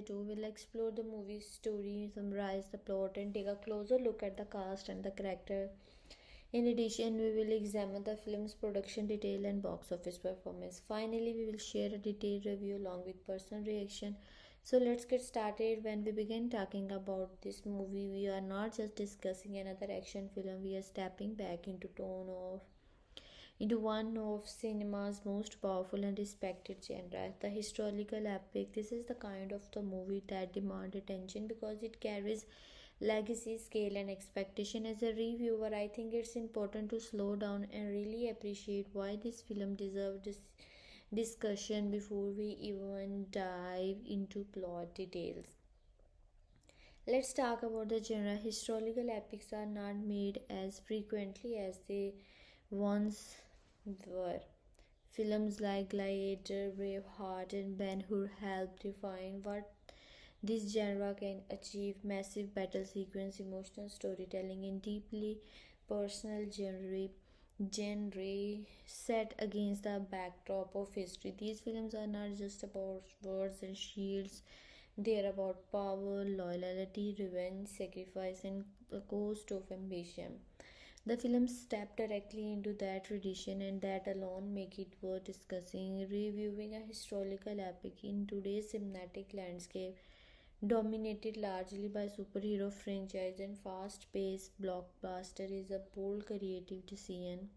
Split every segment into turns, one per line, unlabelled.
2, we'll explore the movie's story, summarize the plot, and take a closer look at the cast and the character. In addition, we will examine the film's production detail and box office performance. Finally, we will share a detailed review along with personal reaction. So let's get started. When we begin talking about this movie, we are not just discussing another action film, we are stepping back into one of cinema's most powerful and respected genres, the historical epic. This is the kind of the movie that demands attention because it carries legacy, scale, and expectation. As a reviewer, I think it's important to slow down and really appreciate why this film deserves this discussion before we even dive into plot details. Let's talk about the genre. Historical epics are not made as frequently as they once were. Films like Gladiator, Braveheart, and Ben-Hur helped define what this genre can achieve: massive battle sequence, emotional storytelling, and deeply personal genre set against the backdrop of history. These films are not just about swords and shields, they are about power, loyalty, revenge, sacrifice, and the cost of ambition. The film stepped directly into that tradition, and that alone make it worth discussing. Reviewing a historical epic in today's cinematic landscape, dominated largely by superhero franchise and fast-paced blockbuster, is a bold creative decision.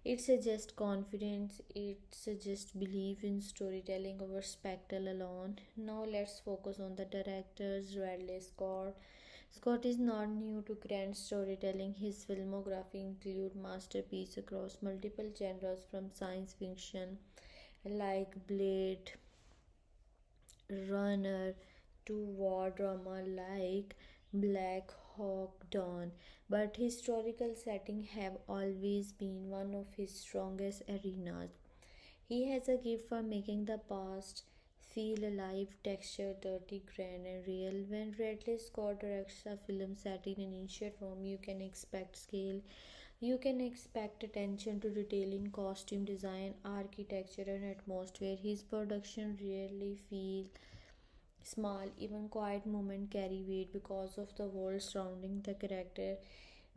It suggests confidence, it suggests belief in storytelling over spectacle alone. Now let's focus on the directors. Ridley Scott. Scott is not new to grand storytelling. His filmography includes masterpieces across multiple genres, from science fiction like Blade Runner to war drama like Black Hawk Down, but historical settings have always been one of his strongest arenas. He has a gift for making the past feel alive, textured, dirty, grand, and real. When Ridley Scott directs a film set in an ancient Rome, you can expect scale. You can expect attention to detail in costume design, architecture, and atmosphere. His production rarely feel small, even quiet moments carry weight because of the world surrounding the character.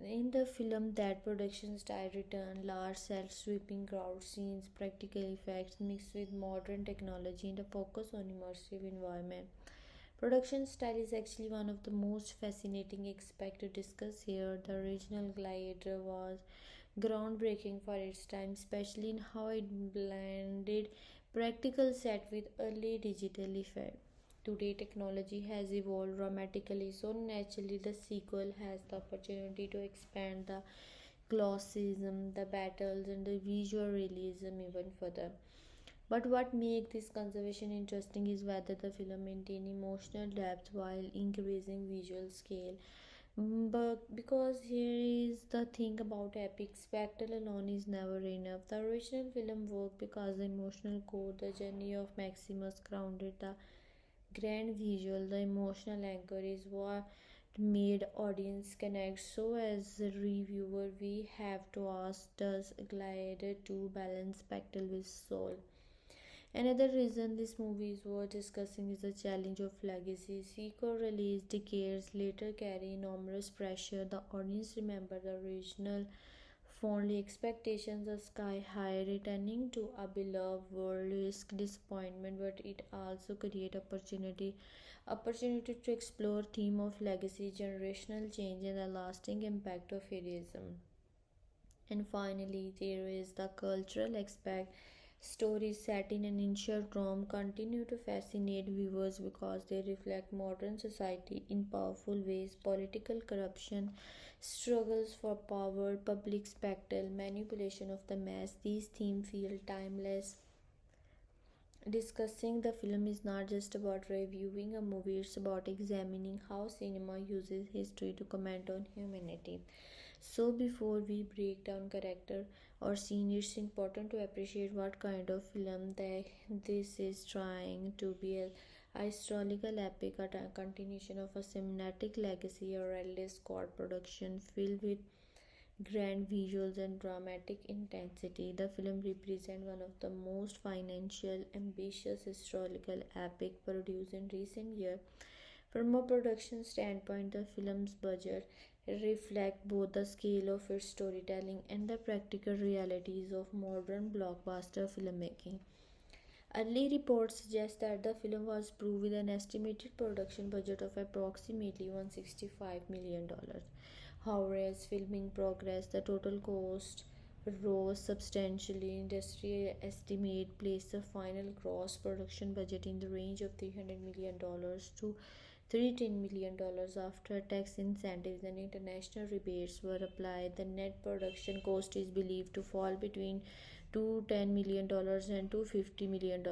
In the film, that production style returned large sets, sweeping crowd scenes, practical effects mixed with modern technology, and a focus on immersive environment. Production style is actually one of the most fascinating aspects to discuss here. The original Gladiator was groundbreaking for its time, especially in how it blended practical set with early digital effects. Today, technology has evolved dramatically, so naturally, the sequel has the opportunity to expand the Colosseum, the battles, and the visual realism even further. But what makes this conservation interesting is whether the film maintains emotional depth while increasing visual scale. But because here is the thing about epic, spectacle alone is never enough. The original film worked because the emotional core, the journey of Maximus grounded the grand visual, the emotional anchor is what made audience connect. So as a reviewer, we have to ask, does Gladiator 2 balance spectacle with soul? Another reason this movie is worth discussing is the challenge of legacy. Sequel release decades later carry enormous pressure. The audience remember the original fondly, expectations are sky high. Returning to a beloved world risk disappointment, but it also create opportunity to explore theme of legacy, generational change, and the lasting impact of heroism. And finally, there is the cultural aspect. Stories set in an ancient Rome continue to fascinate viewers because they reflect modern society in powerful ways. Political corruption, struggles for power, public spectacle, manipulation of the mass. These themes feel timeless. Discussing the film is not just about reviewing a movie, it's about examining how cinema uses history to comment on humanity. So, before we break down character or scene, it's important to appreciate what kind of film this is trying to be: a historical epic, a continuation of a cinematic legacy, or a Ridley Scott production filled with grand visuals and dramatic intensity. The film represents one of the most financial ambitious historical epic produced in recent years. From a production standpoint, the film's budget reflects both the scale of its storytelling and the practical realities of modern blockbuster filmmaking. Early reports suggest that the film was approved with an estimated production budget of approximately $165 million. However, as filming progressed, the total cost rose substantially. Industry estimate placed the final gross production budget in the range of $300 million to $310 million after tax incentives and international rebates were applied. The net production cost is believed to fall between $210 million and $250 million.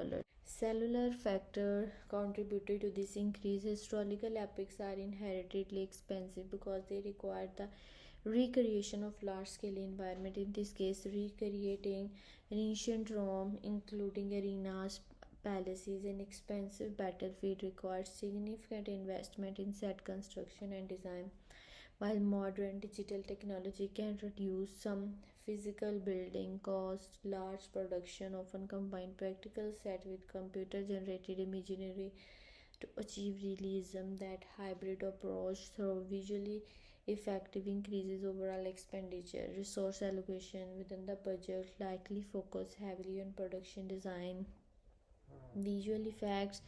Cellular factor contributed to this increase. Historical epics are inherently expensive because they require the recreation of large-scale environment. In this case, recreating ancient Rome, including arenas, palaces, and expensive battlefield required significant investment in set construction and design. While modern digital technology can reduce some physical building costs, large production often combine practical set with computer generated imagery to achieve realism. That hybrid approach, through visually effective, increases overall expenditure. Resource allocation within the budget likely focus heavily on production design, visual effects,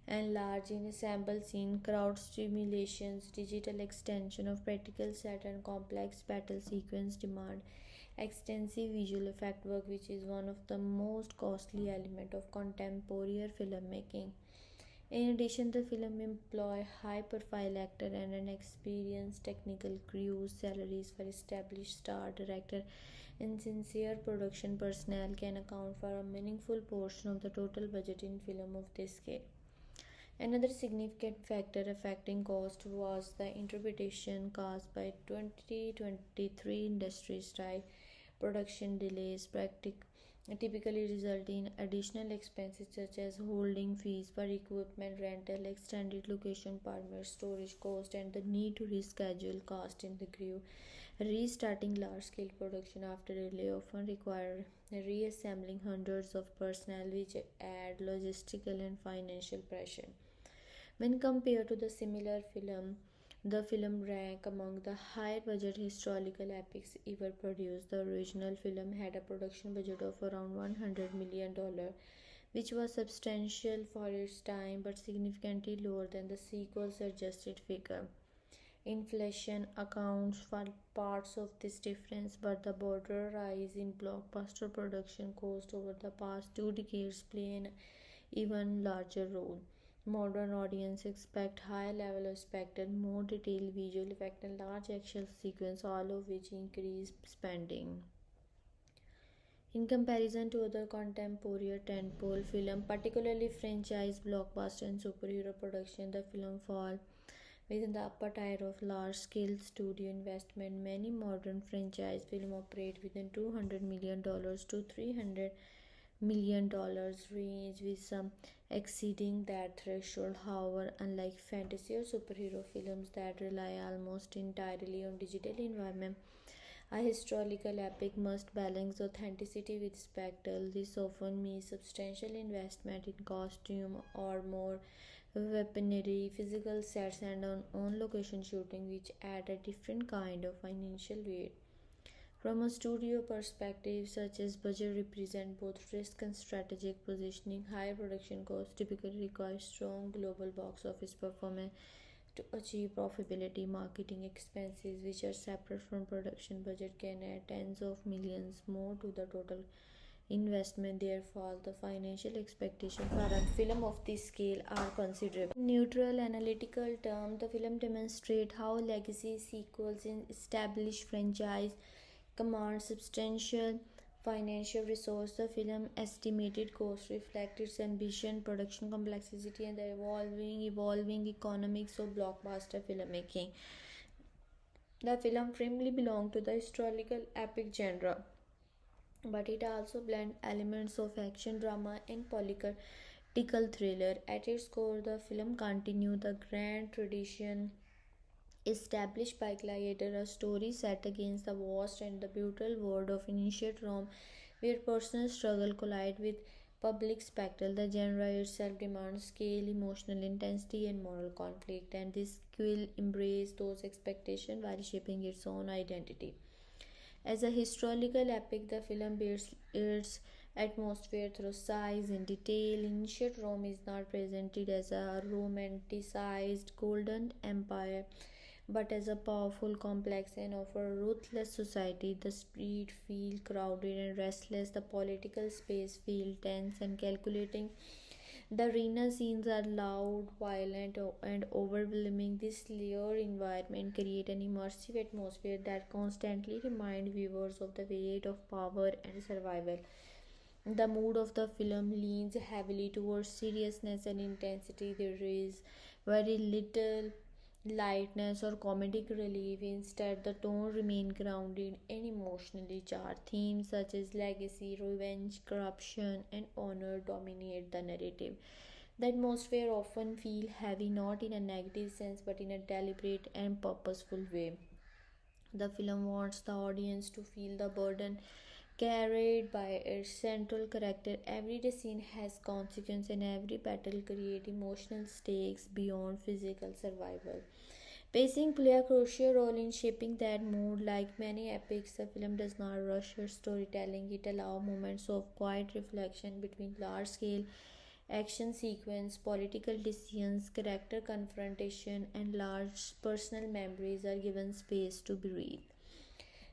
and large ensemble scene, crowd stimulations. Digital extension of practical set and complex battle sequence demand extensive visual effect work, which is one of the most costly element of contemporary filmmaking. In addition, the film employ high-profile actor and an experienced technical crew. Salaries for established star, director, and sincere production personnel can account for a meaningful portion of the total budget in film of this scale. Another significant factor affecting cost was the interpretation caused by 2023 industry strike. Production delays typically result in additional expenses such as holding fees for equipment rental, extended location permits, storage cost, and the need to reschedule cast in the crew. Restarting large-scale production after a layoff often require reassembling hundreds of personnel, which add logistical and financial pressure. When compared to the similar film, the film ranked among the higher budget historical epics ever produced. The original film had a production budget of around $100 million, which was substantial for its time but significantly lower than the sequel's suggested figure. Inflation accounts for parts of this difference, but the broader rise in blockbuster production cost over the past 2 decades play an even larger role. Modern audiences expect higher level of spectacle, more detailed visual effect, and large action sequence, all of which increase spending. In comparison to other contemporary tentpole films, particularly franchise blockbuster and superhero production, the film fall within the upper tier of large-scale studio investment. Many modern franchise films operate within $200 million to $300 million range, with some exceeding that threshold. However, unlike fantasy or superhero films that rely almost entirely on digital environment, a historical epic must balance authenticity with spectacle. This often means substantial investment in costume, armor, weaponry, physical sets, and on location shooting, which add a different kind of financial weight. From a studio perspective, such as budget represent both risk and strategic positioning. Higher production costs typically require strong global box office performance to achieve profitability. Marketing expenses, which are separate from production budget, can add tens of millions more to the total investment. Therefore, the financial expectations for a film of this scale are considerable. In neutral analytical terms, the film demonstrates how legacy sequels in established franchise command substantial financial resource. The film estimated cost reflect its ambition, production complexity, and the evolving economics of blockbuster filmmaking. The film firmly belongs to the historical epic genre, but it also blends elements of action, drama, and political thriller. At its core, the film continues the grand tradition established by Gladiator, a story set against the vast and the brutal world of ancient Rome, where personal struggle collide with public spectacle. The genre itself demands scale, emotional intensity, and moral conflict, and this will embrace those expectations while shaping its own identity. As a historical epic, the film bears its atmosphere through size and detail. Ancient Rome is not presented as a romanticized golden empire, but as a powerful, complex, and often ruthless society. The streets feel crowded and restless, the political space feels tense and calculating. The arena scenes are loud, violent, and overwhelming. This layered environment creates an immersive atmosphere that constantly reminds viewers of the weight of power and survival. The mood of the film leans heavily towards seriousness and intensity. There is very little lightness or comedic relief. Instead, the tone remains grounded and emotionally charged. Themes such as legacy, revenge, corruption, and honor dominate the narrative. The atmosphere often feels heavy not in a negative sense but in a deliberate and purposeful way. The film wants the audience to feel the burden carried by its central character. Every scene has consequence and every battle creates emotional stakes beyond physical survival. Pacing plays a crucial role in shaping that mood. Like many epics, the film does not rush its storytelling. It allows moments of quiet reflection between large-scale action sequence, political decisions, character confrontation, and large personal memories are given space to breathe.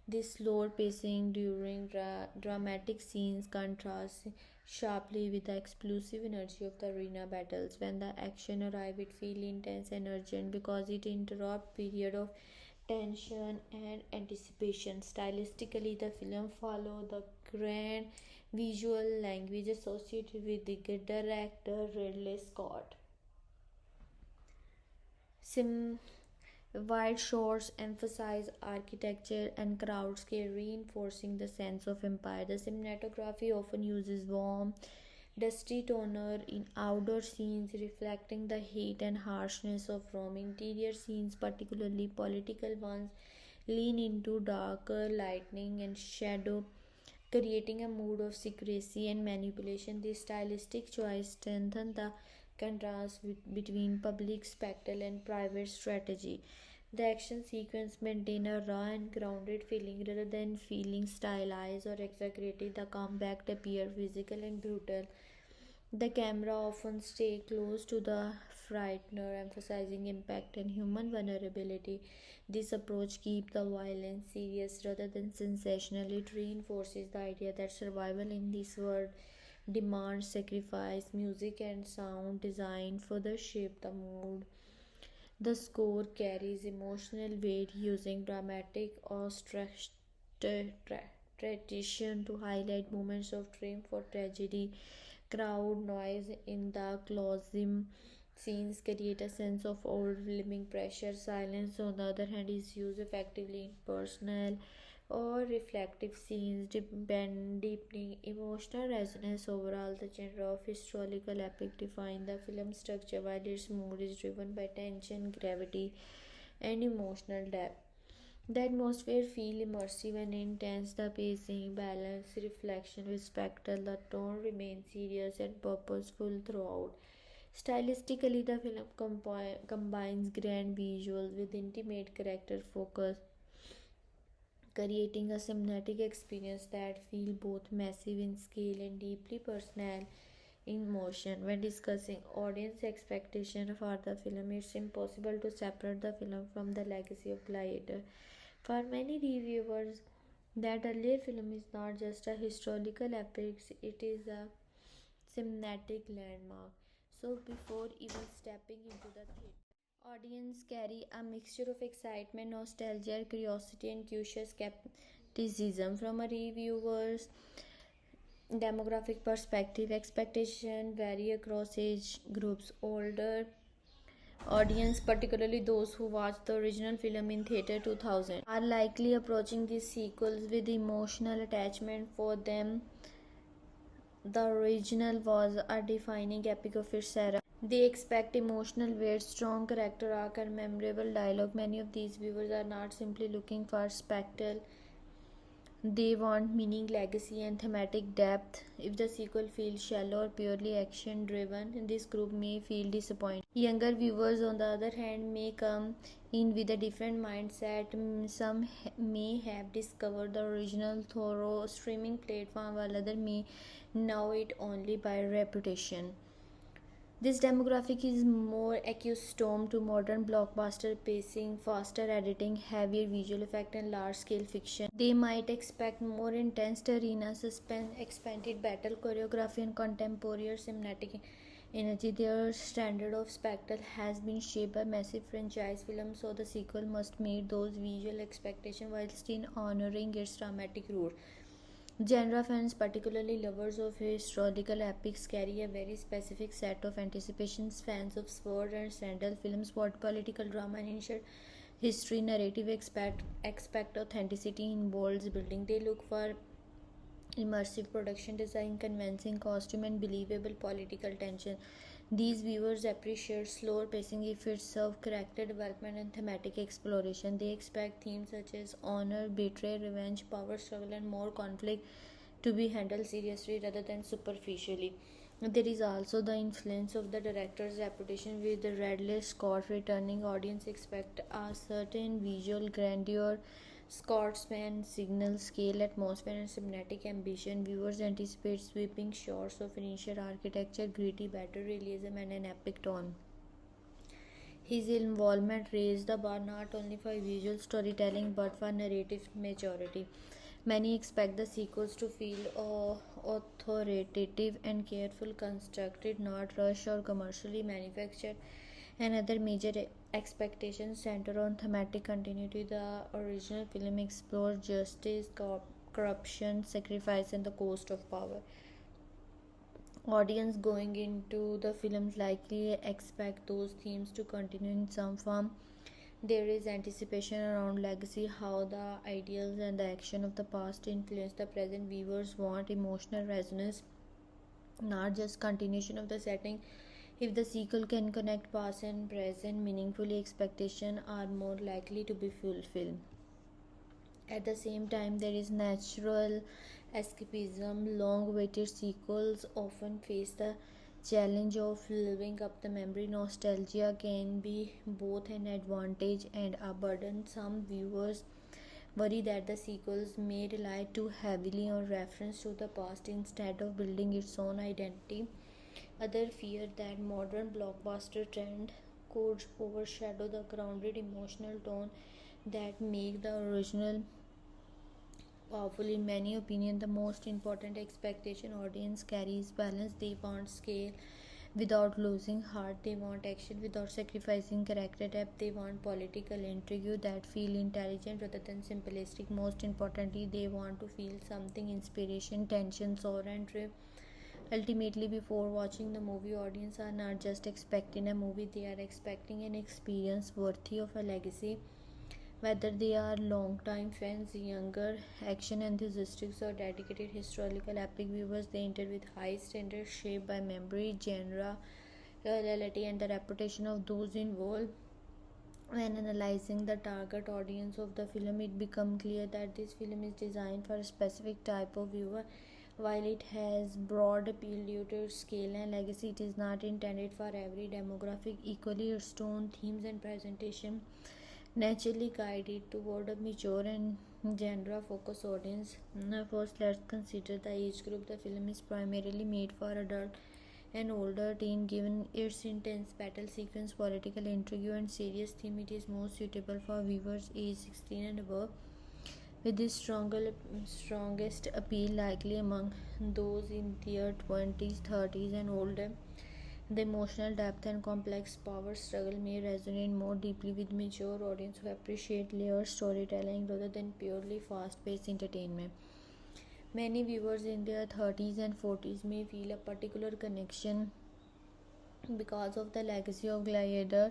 This slower pacing during dramatic scenes contrasts sharply with the explosive energy of the arena battles. When the action arrives, it feels intense and urgent because it interrupts period of tension and anticipation. Stylistically, the film follows the grand visual language associated with the director Ridley Scott. Sim Wide shots emphasize architecture and crowdscape, reinforcing the sense of empire. The cinematography often uses warm, dusty toner in outdoor scenes, reflecting the heat and harshness of Rome. Interior scenes, particularly political ones, lean into darker lighting and shadow, creating a mood of secrecy and manipulation. This stylistic choice strengthens the contrast between public spectacle and private strategy. The action sequence maintain a raw and grounded feeling rather than feeling stylized or exaggerated. The combat appear physical and brutal. The camera often stays close to the frightener, emphasizing impact and human vulnerability. This approach keeps the violence serious rather than sensational. It reinforces the idea that survival in this world demands sacrifice. Music and sound design further shape the mood. The score carries emotional weight, using dramatic orchestration to highlight moments of triumph or tragedy. Crowd noise in the Colosseum scenes create a sense of overwhelming pressure. Silence, on the other hand, is used effectively in personal or reflective scenes, deepening emotional resonance. Overall, the genre of historical epic defines the film structure, while its mood is driven by tension, gravity, and emotional depth. The atmosphere feels immersive and intense. The pacing, balance, reflection with spectacle. The tone remains serious and purposeful throughout. Stylistically, the film combines grand visuals with intimate character focus, creating a cinematic experience that feels both massive in scale and deeply personal in motion. When discussing audience expectation for the film, it's impossible to separate the film from the legacy of Gladiator. For many reviewers, that earlier film is not just a historical epic, it is a cinematic landmark. So before even stepping into the theater, audience carry a mixture of excitement, nostalgia, curiosity, and cautious skepticism. From a reviewer's demographic perspective, expectations vary across age groups. Older audience, particularly those who watched the original film in theater 2000, are likely approaching these sequels with emotional attachment. For them, the original was a defining epic of its era. They expect emotional weight, strong character arc, and memorable dialogue. Many of these viewers are not simply looking for spectacle, they want meaning, legacy, and thematic depth. If the sequel feels shallow or purely action driven, this group may feel disappointed. Younger viewers, on the other hand, may come in with a different mindset. Some may have discovered the original through streaming platform, while others may know it only by reputation. This demographic is more accustomed to modern blockbuster pacing, faster editing, heavier visual effect, and large-scale fiction. They might expect more intense arena suspense, expanded battle choreography, and contemporary cinematic energy. Their standard of spectacle has been shaped by massive franchise films, so the sequel must meet those visual expectations while still honoring its dramatic roots. Genre fans, particularly lovers of historical epics, carry a very specific set of anticipations. Fans of sword and sandal films, what political drama and ancient history narrative expect authenticity in world building. They look for immersive production design, convincing costume, and believable political tension. These viewers appreciate slower pacing if it serves character development and thematic exploration. They expect themes such as honor, betrayal, revenge, power struggle, and more conflict to be handled seriously rather than superficially. There is also the influence of the director's reputation. With Ridley Scott returning, audience expect a certain visual grandeur, Scott's signal scale, atmosphere, and cinematic ambition. Viewers anticipate sweeping shots of ancient architecture, gritty battle realism, and an epic tone. His involvement raised the bar not only for visual storytelling but for narrative maturity. Many expect the sequels to feel authoritative and carefully constructed, not rushed or commercially manufactured. Another major expectation center on thematic continuity. The original film explored justice, corruption, sacrifice, and the cost of power. Audience going into the films likely expect those themes to continue in some form. There is anticipation around legacy, how the ideals and the action of the past influence the present. Viewers want emotional resonance, not just continuation of the setting. If the sequel can connect past and present meaningfully, expectations are more likely to be fulfilled. At the same time, there is natural escapism. Long-awaited sequels often face the challenge of living up the memory. Nostalgia can be both an advantage and a burden. Some viewers worry that the sequels may rely too heavily on reference to the past instead of building its own identity. Others fear that modern blockbuster trend could overshadow the grounded emotional tone that make the original powerful. In many opinions, the most important expectation audience carries balance. They want scale without losing heart. They want action without sacrificing character depth. They want political intrigue that feel intelligent rather than simplistic. Most importantly, they want to feel something: inspiration, tension, sorrow, and dread. Ultimately, before watching the movie, audience are not just expecting a movie, they are expecting an experience worthy of a legacy. Whether they are long-time fans, younger action enthusiasts, or dedicated historical epic viewers, they enter with high standards shaped by memory, genre, loyalty, and the reputation of those involved. When analyzing the target audience of the film, it becomes clear that this film is designed for a specific type of viewer. While it has broad appeal due to its scale and legacy, it is not intended for every demographic. Equally, its tone, themes, and presentation naturally guide it toward a mature and genre-focused audience. Now, first, let's consider the age group. The film is primarily made for adult and older teen. Given its intense battle sequence, political intrigue, and serious theme, it is most suitable for viewers aged 16 and above, with this strongest appeal likely among those in their 20s, 30s, and older. The emotional depth and complex power struggle may resonate more deeply with mature audience who appreciate layered storytelling rather than purely fast-paced entertainment. Many viewers in their 30s and 40s may feel a particular connection because of the legacy of Gladiator.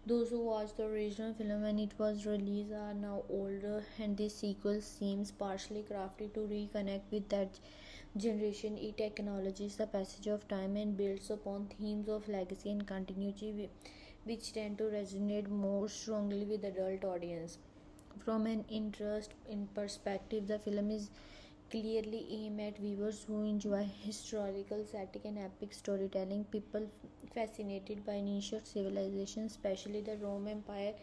Those who watched the original film when it was released are now older, and this sequel seems partially crafted to reconnect with that generation. It acknowledges the passage of time and builds upon themes of legacy and continuity, which tend to resonate more strongly with adult audience. From an interest in perspective, the film is clearly aimed at viewers who enjoy historical setting and epic storytelling. People fascinated by ancient civilizations, especially the Roman Empire,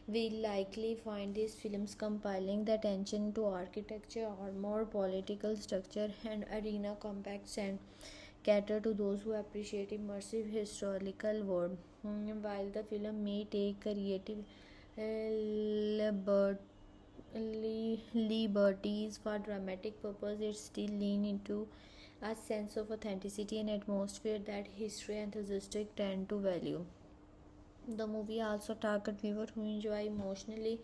will likely find these films compelling. The attention to architecture, armor, political structure, and arena compacts and cater to those who appreciate immersive historical world. While the film may take creative uh, liberties for dramatic purpose, it still lean into a sense of authenticity and atmosphere that history enthusiasts tend to value. The movie also targets viewers who enjoy emotionally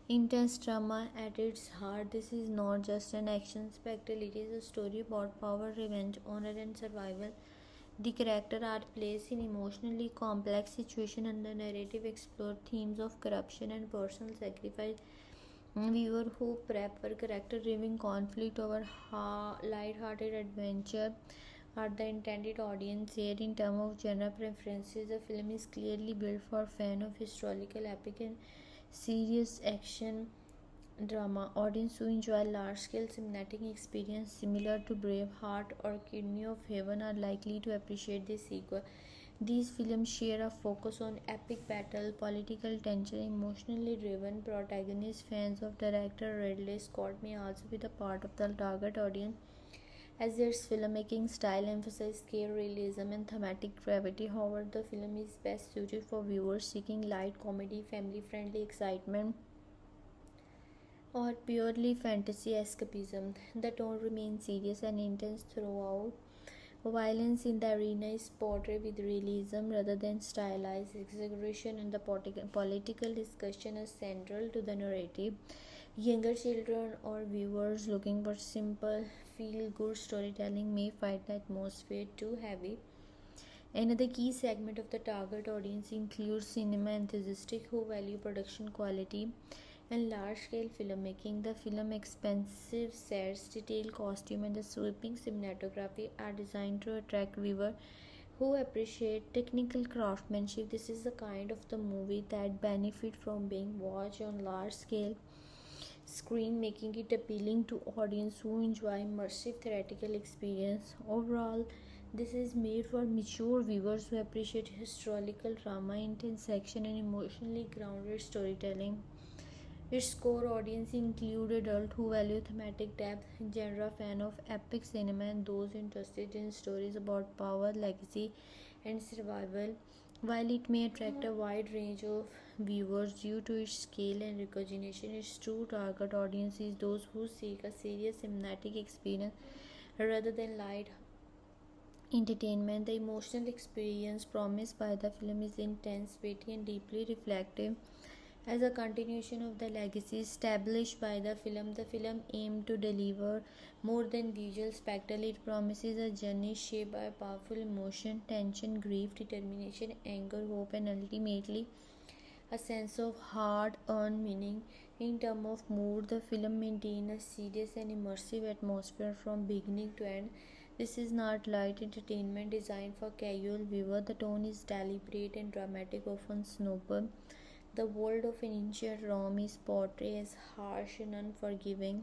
intense drama at its heart. This is not just an action spectacle, it is a story about power, revenge, honor, and survival. The characters are placed in emotionally complex situations, and the narrative explores themes of corruption and personal sacrifice. Viewers who prep for character-driven conflict over light-hearted adventure are the intended audience here. In terms of genre preferences, the film is clearly built for fans of historical epic and serious action drama. Audience who enjoy large-scale cinematic experience similar to Braveheart or Kidney of Heaven are likely to appreciate this sequel. These films share a focus on epic battle, political tension, emotionally driven protagonists. Fans of director Ridley Scott may also be the part of the target audience, as its filmmaking style emphasizes scale, realism, and thematic gravity. However, the film is best suited for viewers seeking light comedy, family-friendly excitement, or purely fantasy escapism. The tone remains serious and intense throughout. Violence in the arena is portrayed with realism rather than stylized exaggeration, and the political discussion is central to the narrative. Younger children or viewers looking for simple, feel good storytelling may find the atmosphere too heavy. Another key segment of the target audience includes cinema enthusiasts who value production quality and large-scale filmmaking. The film's expensive sets, detailed costume, and the sweeping cinematography are designed to attract viewers who appreciate technical craftsmanship. This is the kind of the movie that benefit from being watched on large scale screen, making it appealing to audience who enjoy immersive theatrical experience. Overall, this is made for mature viewers who appreciate historical drama, intense action, and emotionally grounded storytelling. Its core audience include adults who value thematic depth, genre fan of epic cinema, and those interested in stories about power, legacy, and survival. While it may attract a wide range of viewers due to its scale and recognition, its true target audience is those who seek a serious cinematic experience rather than light entertainment. The emotional experience promised by the film is intense, witty, and deeply reflective. As a continuation of the legacy established by the film aimed to deliver more than visual spectacle. It promises a journey shaped by powerful emotion, tension, grief, determination, anger, hope, and ultimately a sense of hard-earned meaning. In terms of mood, the film maintains a serious and immersive atmosphere from beginning to end. This is not light entertainment designed for casual viewer. The tone is deliberate and dramatic, often somber. The world of an ancient Rome is portrayed as harsh and unforgiving,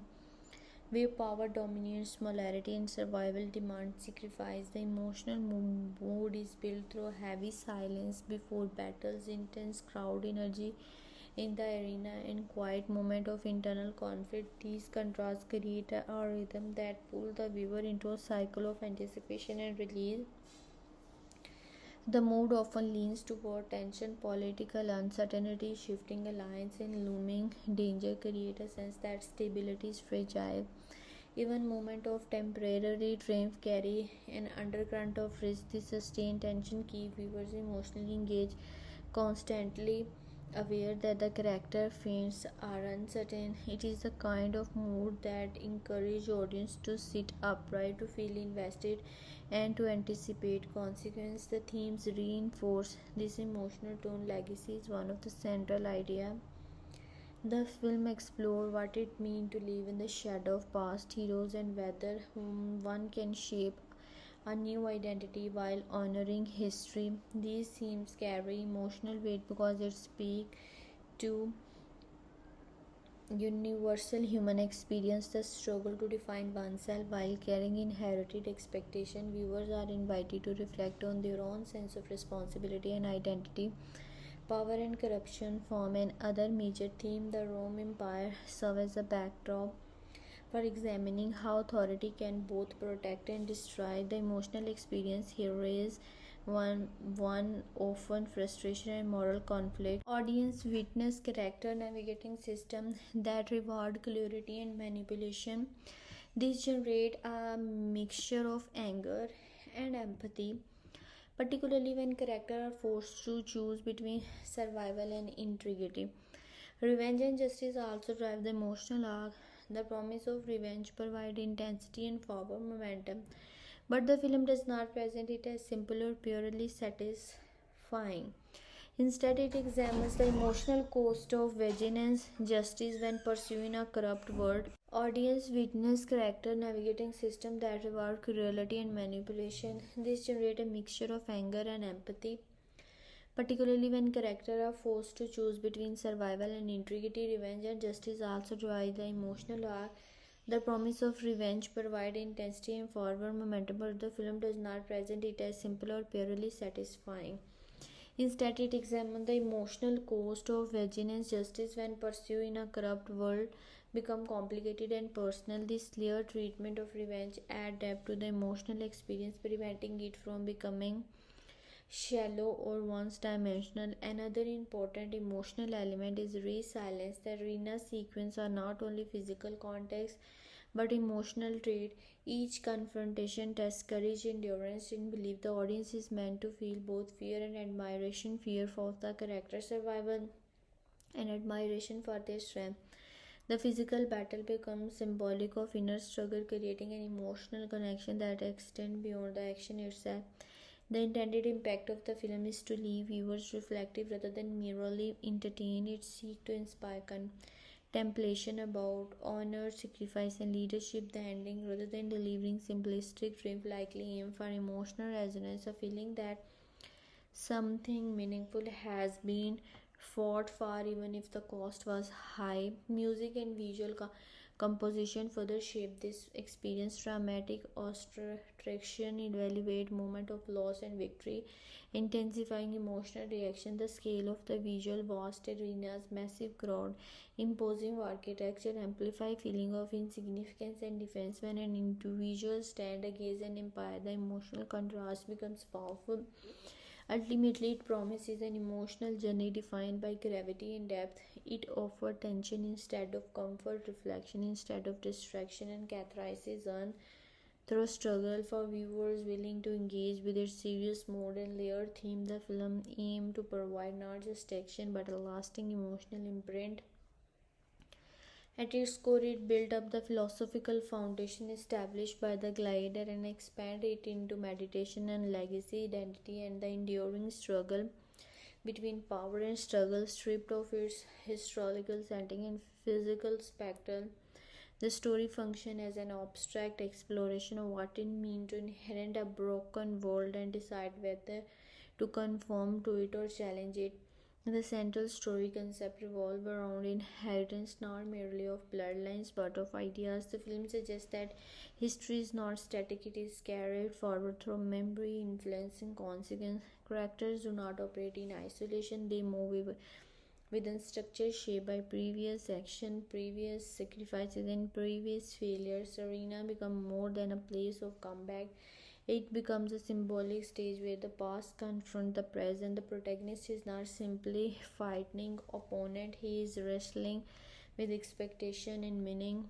where power dominates, morality and survival demand sacrifice. The emotional mood is built through heavy silence before battles, intense crowd energy in the arena, and quiet moment of internal conflict. These contrasts create a rhythm that pull the viewer into a cycle of anticipation and release. The mood often leans toward tension, political uncertainty, shifting alliance, and looming danger create a sense that stability is fragile. Even moments of temporary triumph carry an undercurrent of risk. This sustained tension keeps viewers emotionally engaged, constantly aware that the character fates are uncertain. It is the kind of mood that encourages audience to sit upright, to feel invested, and to anticipate consequence. The themes reinforce this emotional tone. Legacy is one of the central idea The film explored what it means to live in the shadow of past heroes and whether one can shape a new identity while honoring history. These themes carry emotional weight because it speaks to universal human experience, the struggle to define oneself while carrying inherited expectation. Viewers are invited to reflect on their own sense of responsibility and identity. Power and corruption form another major theme. The Rome Empire serves as a backdrop for examining how authority can both protect and destroy. The emotional experience here is one often frustration and moral conflict. Audience witness character navigating systems that reward clarity and manipulation. These generate a mixture of anger and empathy, particularly when characters are forced to choose between survival and integrity. Revenge and justice also drive the emotional arc. The promise of revenge provides intensity and forward momentum, but the film does not present it as simple or purely satisfying. Instead, it examines the emotional cost of vigilance, justice when pursuing a corrupt world. Audience witness character navigating system that reward cruelty and manipulation. This generate a mixture of anger and empathy, particularly when characters are forced to choose between survival and integrity. Revenge and justice also drive the emotional arc. The promise of revenge provides intensity and forward momentum, but the film does not present it as simple or purely satisfying. Instead, it examines the emotional cost of vigilance, justice when pursued in a corrupt world become complicated and personal. This clear treatment of revenge adds depth to the emotional experience, preventing it from becoming shallow or one-dimensional. Another important emotional element is resilience. The arena sequences are not only physical context but emotional trait. Each confrontation tests courage, endurance, and belief. The audience is meant to feel both fear and admiration, fear for the character's survival and admiration for their strength. The physical battle becomes symbolic of inner struggle, creating an emotional connection that extends beyond the action itself. The intended impact of the film is to leave viewers reflective rather than merely entertained. It seeks to inspire contemplation about honor, sacrifice, and leadership. The ending, rather than delivering simplistic triumph, likely aim for emotional resonance, a feeling that something meaningful has been fought for, even if the cost was high. Music and visual composition further shape this experience. Dramatic orchestration evaluate moment of loss and victory, intensifying emotional reaction. The scale of the visual, vast arenas, massive crowd, imposing architecture amplify feeling of insignificance and defense. When an individual stand against an empire, the emotional contrast becomes powerful. Ultimately, it promises an emotional journey defined by gravity and depth. It offers tension instead of comfort, reflection instead of distraction, and catharsis earned through struggle. For viewers willing to engage with its serious mode and layered theme, the film aims to provide not just action but a lasting emotional imprint. At its core, it built up the philosophical foundation established by the Gladiator and expanded it into meditation and legacy, identity, and the enduring struggle between power and struggle. Stripped of its historical setting and physical spectacle, the story functions as an abstract exploration of what it means to inherit a broken world and decide whether to conform to it or challenge it. The central story concept revolves around inheritance, not merely of bloodlines but of ideas. The film suggests that history is not static, it is carried forward through memory, influence, and consequence. Characters do not operate in isolation, they move within structure shaped by previous action, previous sacrifices, and previous failures. Arena become more than a place of comeback. It becomes a symbolic stage where the past confronts the present. The protagonist is not simply fighting opponent; he is wrestling with expectation and meaning.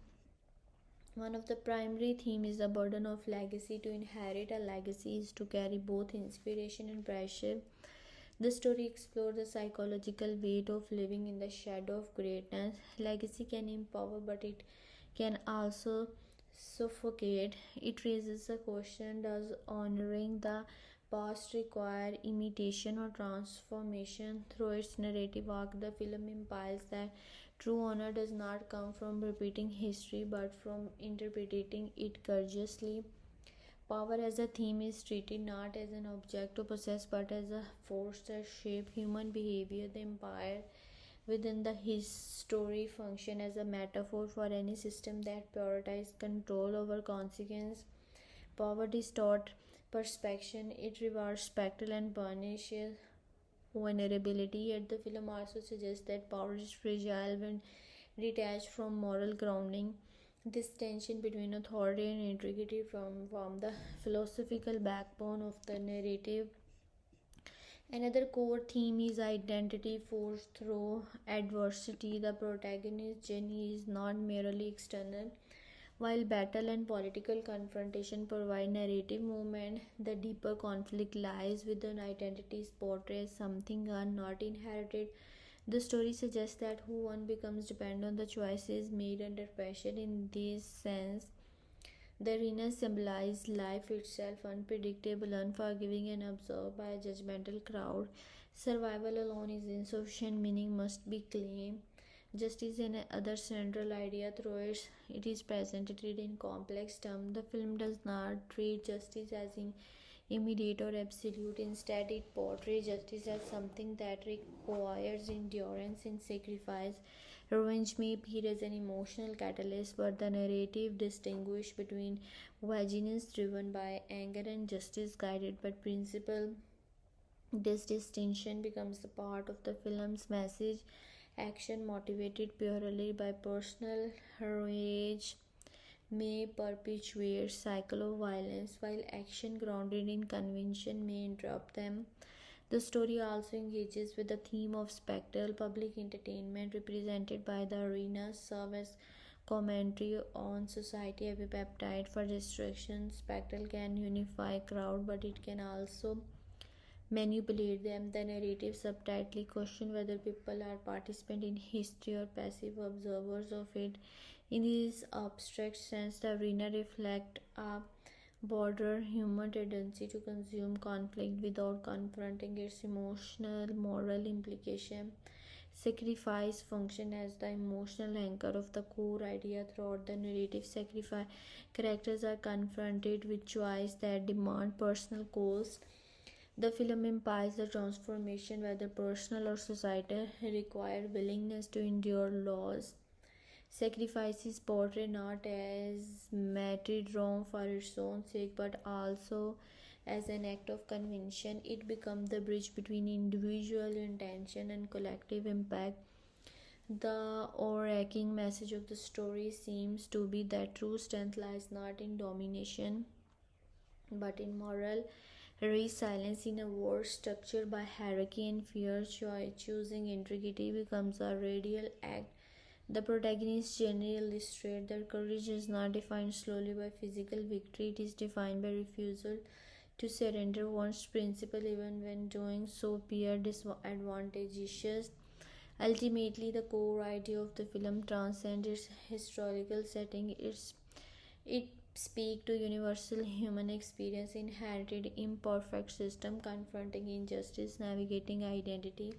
One of the primary themes is the burden of legacy. To inherit a legacy is to carry both inspiration and pressure. The story explores the psychological weight of living in the shadow of greatness. Legacy can empower, but it can also suffocate. It raises the question, does honoring the past require imitation or transformation? Through its narrative arc, the film implies that True honor does not come from repeating history but from interpreting it courageously. Power as a theme is treated not as an object to possess but as a force that shapes human behavior. The empire within the his story function as a metaphor for any system that prioritizes control over consequence. Power distorts perception, it rewards spectacle and punishes vulnerability. Yet the film also suggests that power is fragile when detached from moral grounding. This tension between authority and integrity form the philosophical backbone of the narrative. Another core theme is identity forged through adversity. The protagonist's journey is not merely external. While battle and political confrontation provide narrative movement, the deeper conflict lies within identities portrayed as something not inherited. The story suggests that who one becomes depends on the choices made under pressure. In this sense, the arena symbolizes life itself, unpredictable, unforgiving, and absorbed by a judgmental crowd. Survival alone is insufficient, meaning must be claimed. Justice and other central idea through it is presented in complex terms. The film does not treat justice as immediate or absolute. Instead, it portrays justice as something that requires endurance and sacrifice. Revenge may appear as an emotional catalyst, but the narrative distinguishes between vengeance driven by anger and justice guided by principle. This distinction becomes a part of the film's message. Action motivated purely by personal rage may perpetuate cycle of violence, while action grounded in conviction may interrupt them. The story also engages with the theme of spectacle. Public entertainment represented by the arena serve as commentary on society. A appetite for distraction. Spectacle can unify crowd, but it can also manipulate them. The narrative subtly question whether people are participants in history or passive observers of it. In this abstract sense, the arena reflects a broader human tendency to consume conflict without confronting its emotional, moral implication. Sacrifice function as the emotional anchor of the core idea throughout the narrative. Sacrifice characters are confronted with choice that demand personal cost. The film implies the transformation, whether personal or societal, require willingness to endure loss. Sacrifice is portrayed not as martyrdom for its own sake, but also as an act of conviction. It becomes the bridge between individual intention and collective impact. The overarching message of the story seems to be that true strength lies not in domination but in moral resilience. In a world structured by hierarchy and fear, choosing integrity becomes a radical act. The protagonist's journey illustrates that courage is not defined solely by physical victory, it is defined by refusal to surrender one's principle even when doing so appears disadvantageous. Ultimately, the core idea of the film transcends its historical setting. It speaks to universal human experience, inherited imperfect system, confronting injustice, navigating identity,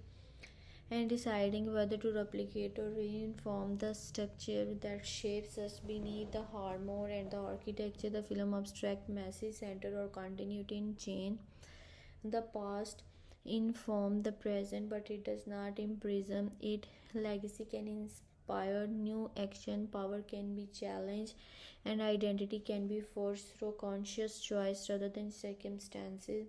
and deciding whether to replicate or reinform the structure that shapes us. Beneath the armor and the architecture, the film abstract message center or continuity in chain. The past inform the present, but it does not imprison it. Legacy can inspire new action, power can be challenged, and identity can be forged through conscious choice rather than circumstances.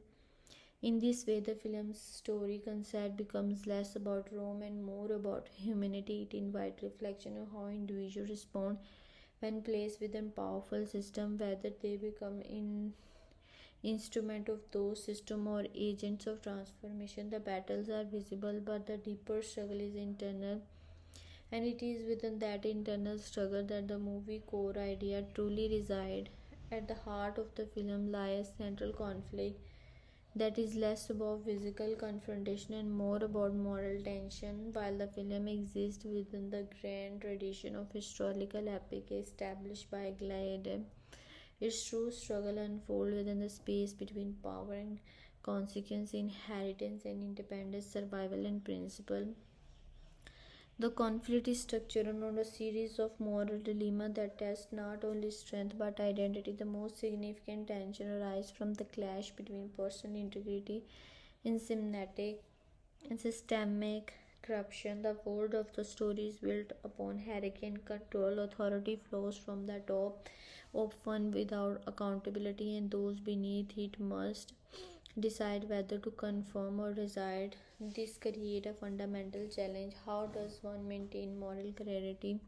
In this way, the film's story concept becomes less about Rome and more about humanity. It invites reflection on how individuals respond when placed within powerful system, whether they become instrument of those system or agents of transformation. The battles are visible, but the deeper struggle is internal, and it is within that internal struggle that the movie core idea truly resides. At the heart of the film lies central conflict that is less about physical confrontation and more about moral tension. While the film exists within the grand tradition of historical epic established by Gladiator, its true struggle unfolds within the space between power and consequence, inheritance and independence, survival and principle. The conflict is structured around a series of moral dilemmas that test not only strength but identity. The most significant tension arises from the clash between personal integrity and systemic corruption. The world of the story is built upon hierarchy and control. Authority flows from the top, often without accountability, and those beneath it must decide whether to conform or reside. This creates a fundamental challenge. How does one maintain moral clarity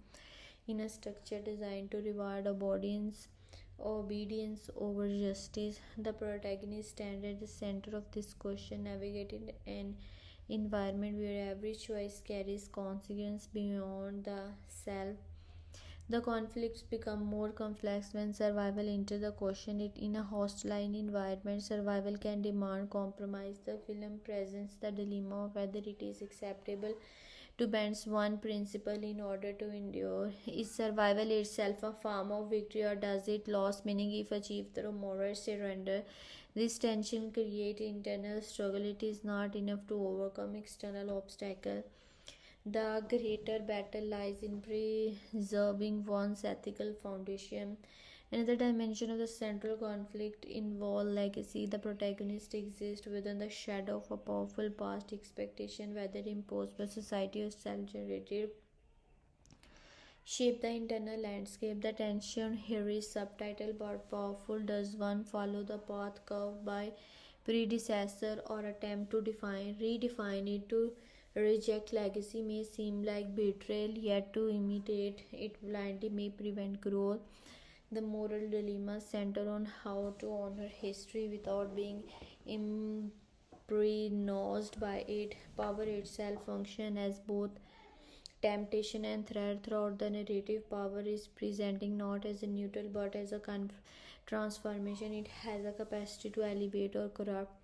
in a structure designed to reward obedience over justice? The protagonist stands at the center of this question, navigating an environment where every choice carries consequence beyond the self. The conflicts become more complex when survival enters the question. It in a hostile environment, survival can demand compromise. The film presents the dilemma of whether it is acceptable to bend one principle in order to endure. Is survival itself a form of victory, or does it lose meaning if achieved through moral surrender? This tension creates internal struggle. It is not enough to overcome external obstacles. The greater battle lies in preserving one's ethical foundation. Another dimension of the central conflict involves legacy. The protagonist exists within the shadow of a powerful past expectation, whether imposed by society or self generated, shape the internal landscape. The tension here is subtitle but powerful. Does one follow the path carved by predecessor or attempt to redefine it? To reject legacy may seem like betrayal, yet to imitate it blindly may prevent growth. The moral dilemma center on how to honor history without being imprignosed by it. Power itself functions as both temptation and threat throughout the narrative. Power is presenting not as a neutral but as a transformation. It has a capacity to elevate or corrupt.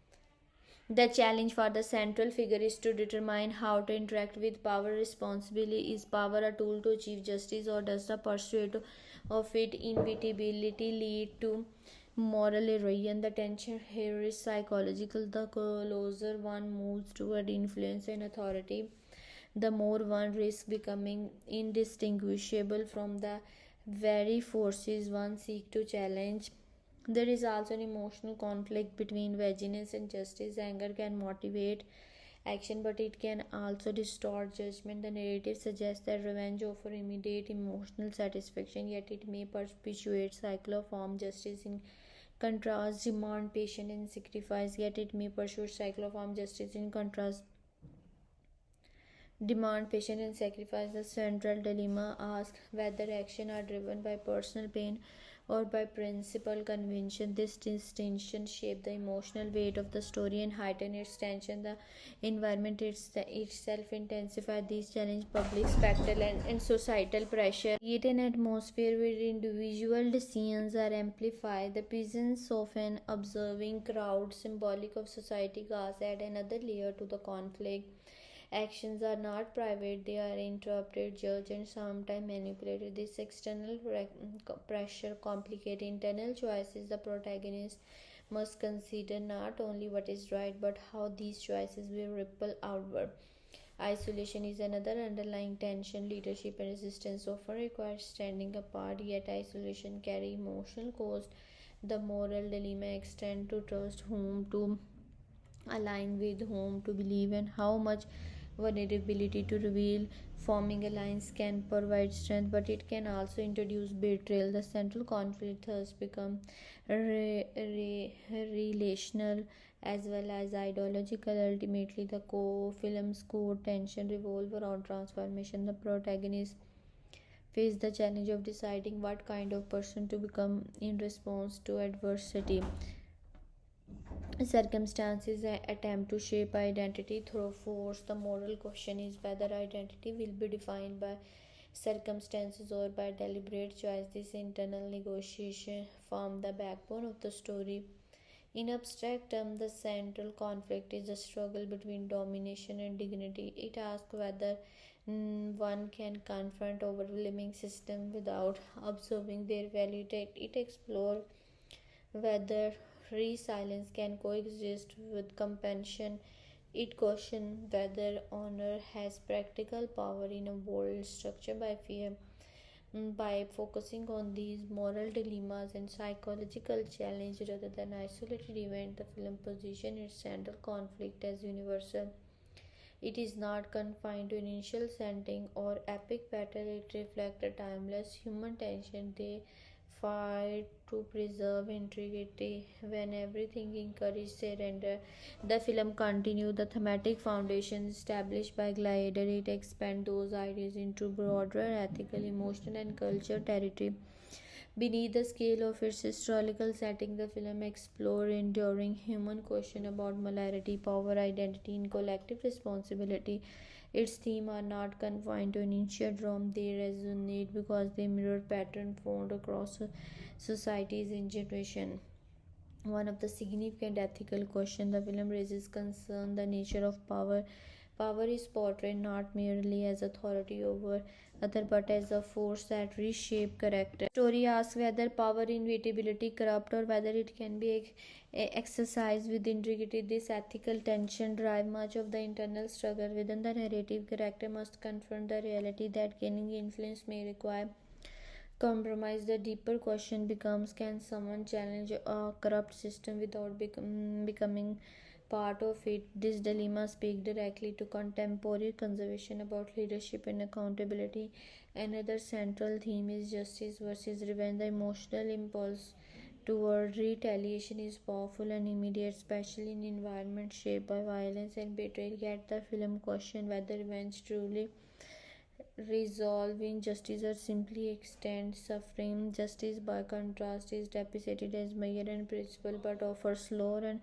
The challenge for the central figure is to determine how to interact with power responsibly. Is power a tool to achieve justice, or does the pursuit of it inevitably lead to moral erosion? The tension here is psychological. The closer one moves toward influence and authority, the more one risks becoming indistinguishable from the very forces one seeks to challenge. There is also an emotional conflict between vengeance and justice. Anger can motivate action, but it can also distort judgment. The narrative suggests that revenge offers immediate emotional satisfaction, yet it may perpetuate cycle of harm. Justice, in contrast, demand patience and sacrifice, yet it may pursue cycle of harm. Justice, in contrast, demand patience and sacrifice. The central dilemma asks whether actions are driven by personal pain or by principal convention. This distinction shapes the emotional weight of the story and heighten its tension. The environment itself intensifies these challenges. Public spectacle and societal pressure create an atmosphere where individual decisions are amplified. The presence of an observing crowd, symbolic of society, adds another layer to the conflict. Actions are not private, they are interrupted, judged, and sometimes manipulated. This external pressure complicates internal choices. The protagonist must consider not only what is right but how these choices will ripple outward. Isolation is another underlying tension. Leadership and resistance often require standing apart, yet isolation carries emotional cost. The moral dilemma extends to trust, whom to align with, whom to believe, and how much vulnerability to reveal. Forming alliance can provide strength, but it can also introduce betrayal. The central conflict thus become relational as well as ideological. Ultimately, the film's core tension revolve around transformation. The protagonist face the challenge of deciding what kind of person to become in response to adversity. Circumstances attempt to shape identity through force. The moral question is whether identity will be defined by circumstances or by deliberate choice. This internal negotiation form the backbone of the story. In abstract terms, the central conflict is a struggle between domination and dignity. It asks whether one can confront overwhelming system without observing their value. It explores whether resilience can coexist with compassion, It questions whether honor has practical power in a world structured by fear. By focusing on these moral dilemmas and psychological challenges rather than isolated events, the film positions its central conflict as universal. It is not confined to initial setting or epic battle. It reflects a timeless human tension. They fight to preserve integrity when everything encourages surrender. The film continues the thematic foundation established by Gladiator. It expands those ideas into broader ethical, emotional, and cultural territory. Beneath the scale of its historical setting, the film explores enduring human questions about morality, power, identity, and collective responsibility. Its themes are not confined to an ancient Rome, they resonate because they mirror patterns found across societies in generation. One of the significant ethical questions the film raises concern the nature of power. Power is portrayed not merely as authority over other but as a force that reshape character. Story asks whether power is inevitability corrupt or whether it can be exercised with integrity. This ethical tension drives much of the internal struggle within the narrative. Character must confront the reality that gaining influence may require compromise. The deeper question becomes, can someone challenge a corrupt system without becoming part of it? This dilemma speaks directly to contemporary conversation about leadership and accountability. Another central theme is justice versus revenge. The emotional impulse toward retaliation is powerful and immediate, especially in environments shaped by violence and betrayal. Yet the film questions whether revenge truly resolve injustice or simply extend suffering. Justice, by contrast, is depicted as mere and principle but offers slower and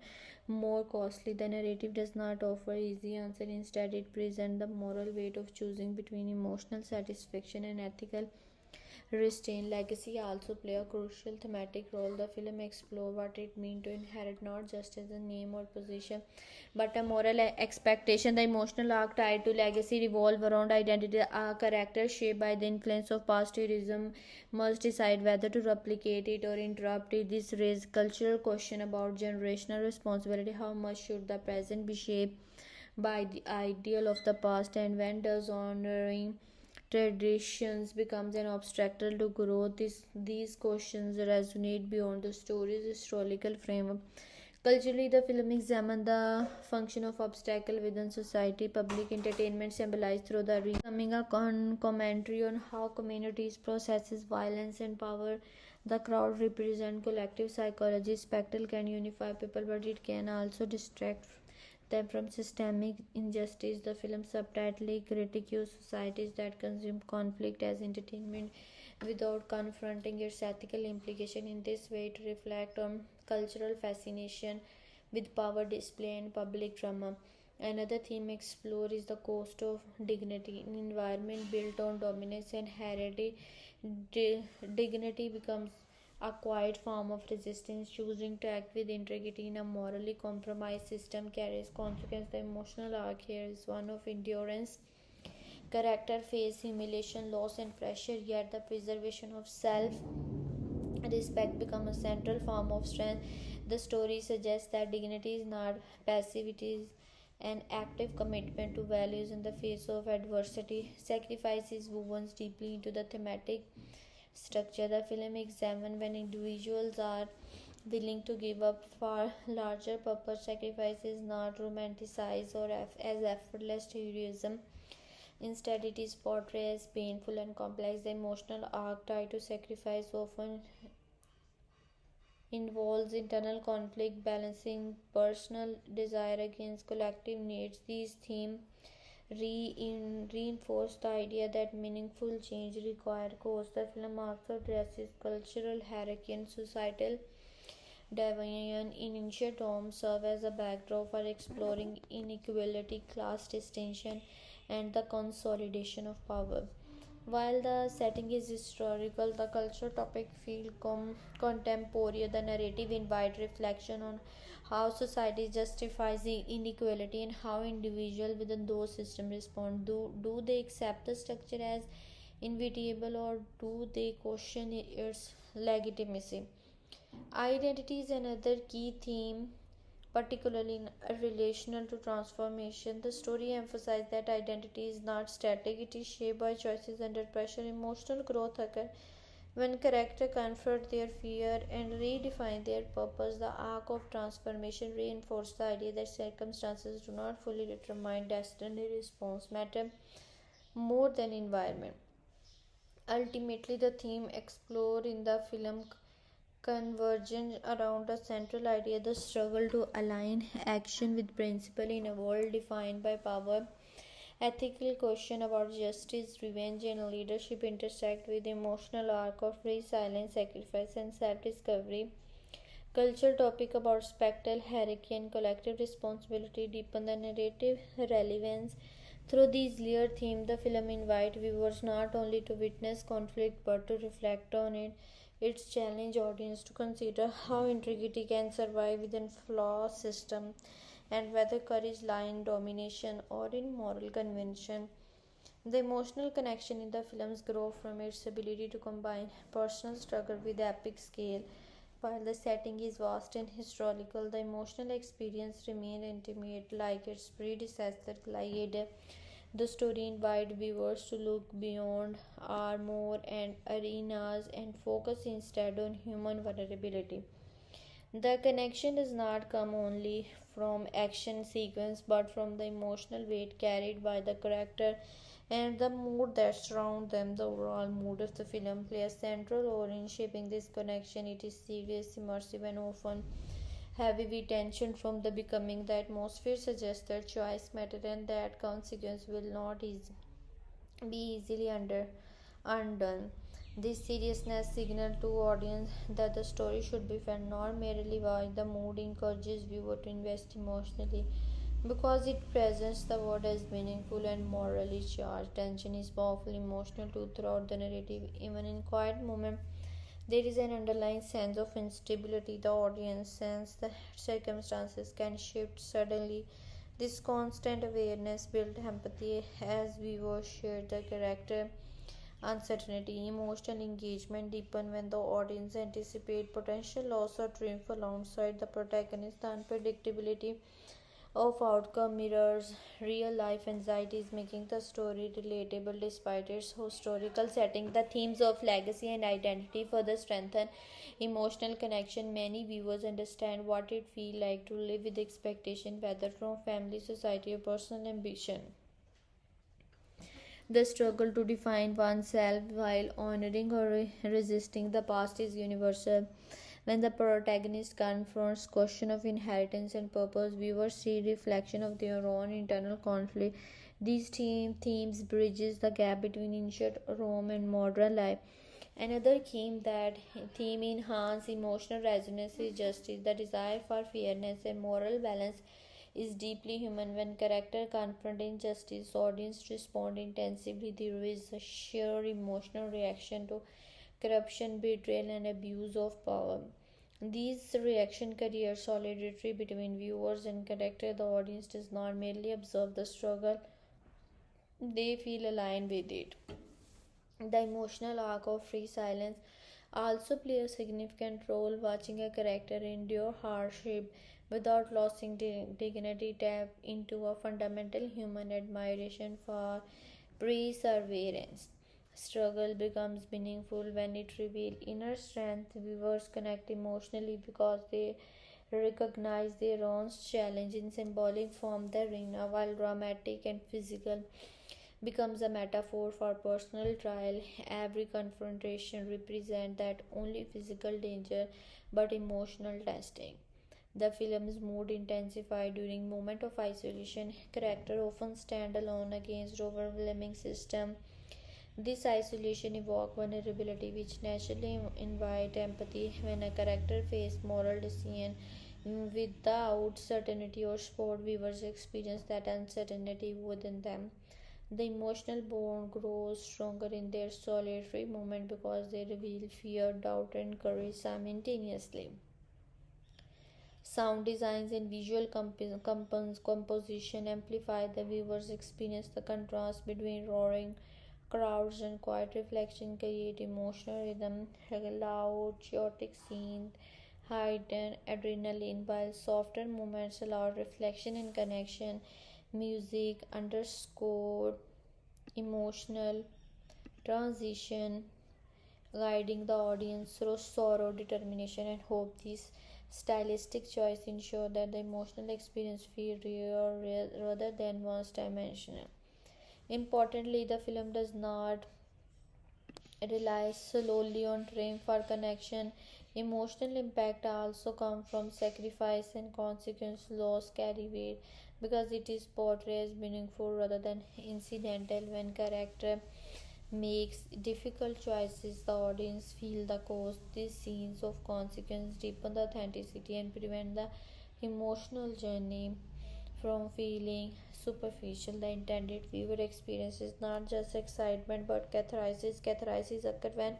more costly. The narrative does not offer easy answer. Instead, it presents the moral weight of choosing between emotional satisfaction and ethical restraint. Legacy also play a crucial thematic role. The film explores what it means to inherit not just as a name or position, but a moral expectation. The emotional arc tied to legacy revolve around identity. A character shaped by the influence of past tourism must decide whether to replicate it or interrupt it. This raises cultural question about generational responsibility. How much should the present be shaped by the ideal of the past, and when does honoring traditions becomes an obstacle to growth? These questions resonate beyond the story's historical framework. Culturally, the film examines the function of obstacle within society. Public entertainment symbolized through the becoming a commentary on how communities processes violence and power. The crowd represents collective psychology. Spectacle can unify people, but it can also distract them from systemic injustice. The film subtly critiques societies that consume conflict as entertainment without confronting its ethical implication. In this way, it reflects on cultural fascination with power display and public drama. Another theme explored is the cost of dignity. In an environment built on dominance and hierarchy, dignity becomes a quiet form of resistance. Choosing to act with integrity in a morally compromised system carries consequence. The emotional arc here is one of endurance. Character face humiliation, loss, and pressure, yet the preservation of self respect becomes a central form of strength. The story suggests that dignity is not passive, it is an active commitment to values in the face of adversity. Sacrifice is woven deeply into the thematic structure. The film examines when individuals are willing to give up for larger purpose. Sacrifice is not romanticized or as effortless heroism. Instead, it is portrayed as painful and complex. The emotional arc tied to sacrifice often involves internal conflict, balancing personal desire against collective needs. These themes reinforce the idea that meaningful change requires cost. The film also addresses cultural hierarchy and societal division in ancient Rome, serve as a backdrop for exploring inequality, class distinction, and the consolidation of power. While the setting is historical, the cultural topic feel contemporary. The narrative invite reflection on how society justifies the inequality and how individuals within those systems respond. Do they accept the structure as inevitable or do they question its legitimacy? Identity is another key theme. particularly in relational to transformation. The story emphasizes that identity is not static, it is shaped by choices under pressure. Emotional growth occurs when characters confront their fear and redefine their purpose. The arc of transformation reinforces the idea that circumstances do not fully determine destiny, response matter more than environment. Ultimately, the theme explored in the film convergence around a central idea: the struggle to align action with principle in a world defined by power. Ethical question about justice, revenge, and leadership intersect with the emotional arc of resilience, sacrifice, and self-discovery. Cultural topic about spectral hierarchy and collective responsibility deepen the narrative relevance. Through these layered themes, the film invites viewers not only to witness conflict but to reflect on it. It challenges audience to consider how integrity can survive within flawed system and whether courage lies in domination or in moral convention. The emotional connection in the films grows from its ability to combine personal struggle with epic scale. While the setting is vast and historical, the emotional experience remains intimate like its predecessor, Gladiator. The story invites viewers to look beyond armor and arenas and focus instead on human vulnerability. The connection does not come only from action sequence but from the emotional weight carried by the character and the mood that surround them. The overall mood of the film plays a central role in shaping this connection. It is serious, immersive, and often heavy with tension from the becoming. The atmosphere suggests that choice matter and that consequence will not be easily undone. This seriousness signals to audience that the story should be felt, not merely watched. The mood encourages viewer to invest emotionally because it presents the world as meaningful and morally charged. Tension is powerful emotional too throughout the narrative. Even in quiet moments, there is an underlying sense of instability. The audience senses the circumstances can shift suddenly. This constant awareness builds empathy as viewers share the character uncertainty. Emotional engagement deepens when the audience anticipates potential loss or triumph alongside the protagonist. The unpredictability of outcome mirrors real life anxieties, making the story relatable despite its historical setting. The themes of legacy and identity further strengthen emotional connection. Many viewers understand what it feels like to live with expectation, whether from family, society, or personal ambition. The struggle to define oneself while honoring or resisting the past is universal. When the protagonist confronts question of inheritance and purpose, viewers see reflection of their own internal conflict. These themes bridges the gap between ancient Rome and modern life. Another theme enhance emotional resonance is justice. The desire for fairness and moral balance is deeply human. When character confront injustice, audience respond intensively. There is a sheer emotional reaction to corruption, betrayal, and abuse of power. These reaction create solidarity between viewers and character. The audience does not merely observe the struggle; they feel aligned with it. The emotional arc of free silence also plays a significant role. Watching a character endure hardship without losing dignity tap into a fundamental human admiration for perseverance. Struggle becomes meaningful when it reveals inner strength. Viewers connect emotionally because they recognize their own challenge in symbolic form. The arena, while dramatic and physical, becomes a metaphor for personal trial. Every confrontation represents that only physical danger but emotional testing. The film's mood intensifies during moments of isolation. Characters often stand alone against overwhelming system. This isolation evokes vulnerability, which naturally invites empathy. When a character faces moral decision without certainty or support, viewers experience that uncertainty within them. The emotional bond grows stronger in their solitary moment because they reveal fear, doubt, and courage simultaneously. Sound designs and visual composition amplify the viewer's experience. The contrast between roaring crowds and quiet reflection create emotional rhythm. Loud, chaotic scenes heighten adrenaline, while softer moments allow reflection and connection. Music underscored emotional transition, guiding the audience through sorrow, determination, and hope. These stylistic choices ensure that the emotional experience feels real rather than one dimensional. Importantly, the film does not relies solely on triumph or connection. Emotional impact also comes from sacrifice and consequence. Loss carry weight because it is portrayed as meaningful rather than incidental. When character makes difficult choices, the audience feel the cost. These scenes of consequence deepen the authenticity and prevent the emotional journey from feeling superficial. The intended viewer experience is not just excitement but catharsis. Catharsis occurs when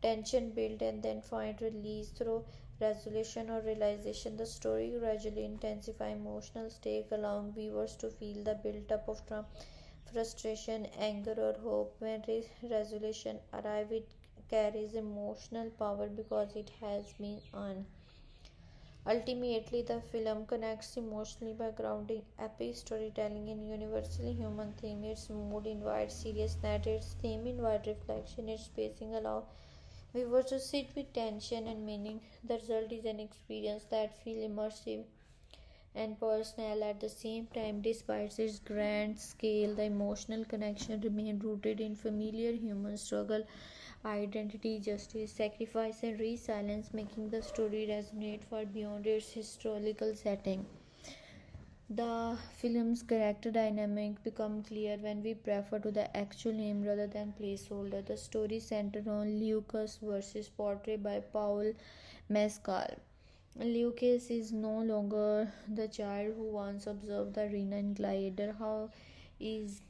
tension builds and then find release through resolution or realization. The story gradually intensifies emotional stake, allowing viewers to feel the build-up of frustration, anger, or hope. When resolution arrives, it carries emotional power because it has been earned. Ultimately, the film connects emotionally by grounding epic storytelling in universally human theme. Its mood invites seriousness, its theme invites reflection, its pacing allows viewers to sit with tension and meaning. The result is an experience that feels immersive and personal at the same time. Despite its grand scale, the emotional connection remains rooted in familiar human struggle, identity, justice, sacrifice, and resilience, making the story resonate far beyond its historical setting. The film's character dynamic become clear when we prefer to the actual name rather than placeholder. The story centered on Lucas versus portrayed by Paul Mescal. Lucius is no longer the child who once observed the arena in Gladiator. How is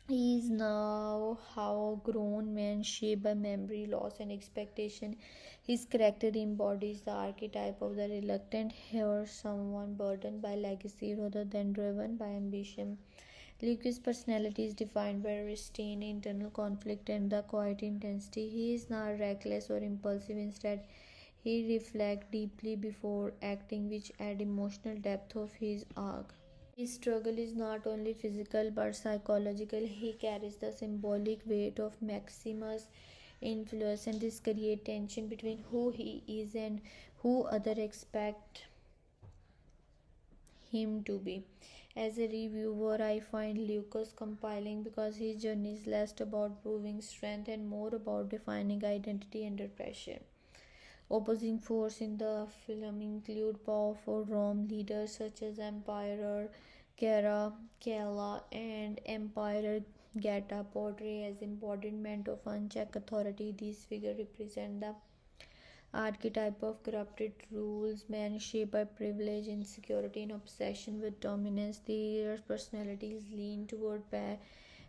he is now how a grown man shaped by memory, loss, and expectation. His character embodies the archetype of the reluctant hero, someone burdened by legacy rather than driven by ambition. Luke's personality is defined by restrained internal conflict and the quiet intensity. He is not reckless or impulsive. Instead, he reflects deeply before acting, which adds emotional depth of his arc. His struggle is not only physical but psychological. He carries the symbolic weight of Maximus' influence, and this creates tension between who he is and who others expect him to be. As a reviewer, I find Lucas compelling because his journey is less about proving strength and more about defining identity under pressure. Opposing force in the film include powerful Rome leaders such as Emperor Caracalla and Emperor Geta, portrayed as embodiment of unchecked authority. These figures represent the archetype of corrupted rules, men shaped by privilege, insecurity, and obsession with dominance. Their personalities lean toward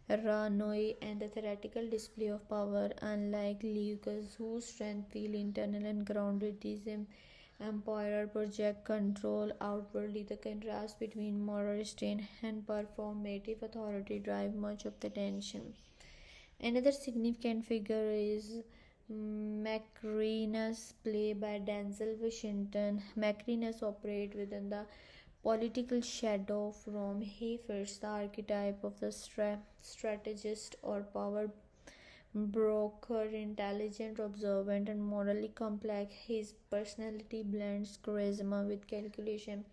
paranoia and the theoretical display of power. Unlike Lucas, whose strength feels internal and grounded, these empire project control outwardly. The contrast between moral restraint and performative authority drive much of the tension. Another significant figure is Macrinus, played by Denzel Washington. Macrinus operates within the political shadow of Rome. He fits the archetype of the strategist or power broker, intelligent, observant, and morally complex. His personality blends charisma with calculation.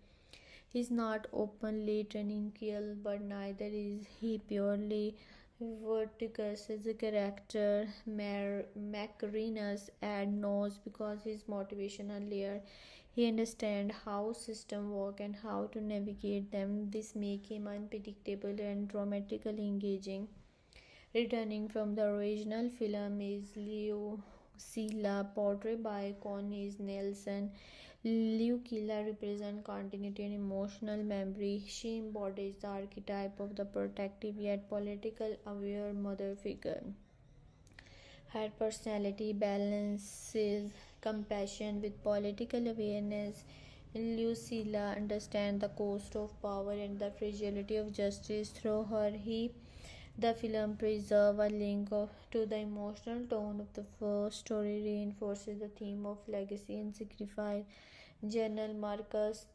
He is not openly tyrannical, but neither is he purely virtuous as a character. Macrinus adds knows because his motivational layer. He understands how systems work and how to navigate them. This makes him unpredictable and dramatically engaging. Returning from the original film is Lucilla, portrayed by Connie Nielsen. Lucilla represents continuity and emotional memory. She embodies the archetype of the protective yet political aware mother figure. Her personality balances compassion with political awareness. Lucilla understands the cost of power and the fragility of justice. Through her, he The film preserves a to the emotional tone of the first story, reinforces the theme of legacy and sacrifice. General Marcus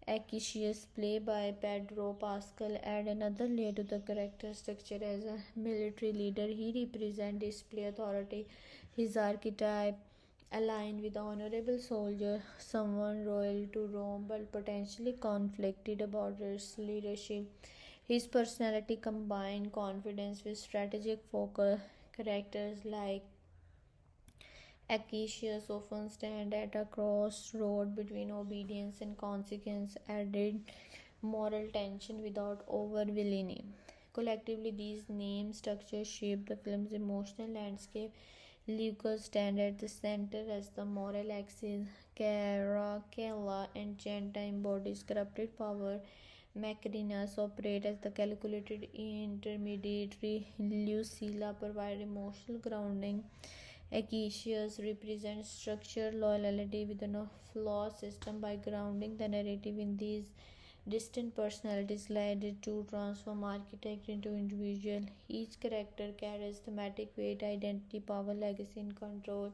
Acacius, played by Pedro Pascal, add another layer to the character structure as a military leader. He represents display authority. His archetype aligned with the honorable soldier, someone royal to Rome but potentially conflicted about its leadership. His personality combined confidence with strategic focus. Characters like Acacius often stand at a crossroad between obedience and consequence, added moral tension without overwhelming. Collectively, these name structures shape the film's emotional landscape. Lucas stands at the center as the moral axis. Caracalla and Genta embodies corrupted power. Macrinus operates as the calculated intermediary. Lucilla provides emotional grounding. Acacius represents structured loyalty within a flawed system. By grounding the narrative in these distinct personalities, glided to transform architect into individual. Each character carries thematic weight, identity, power, legacy, and control,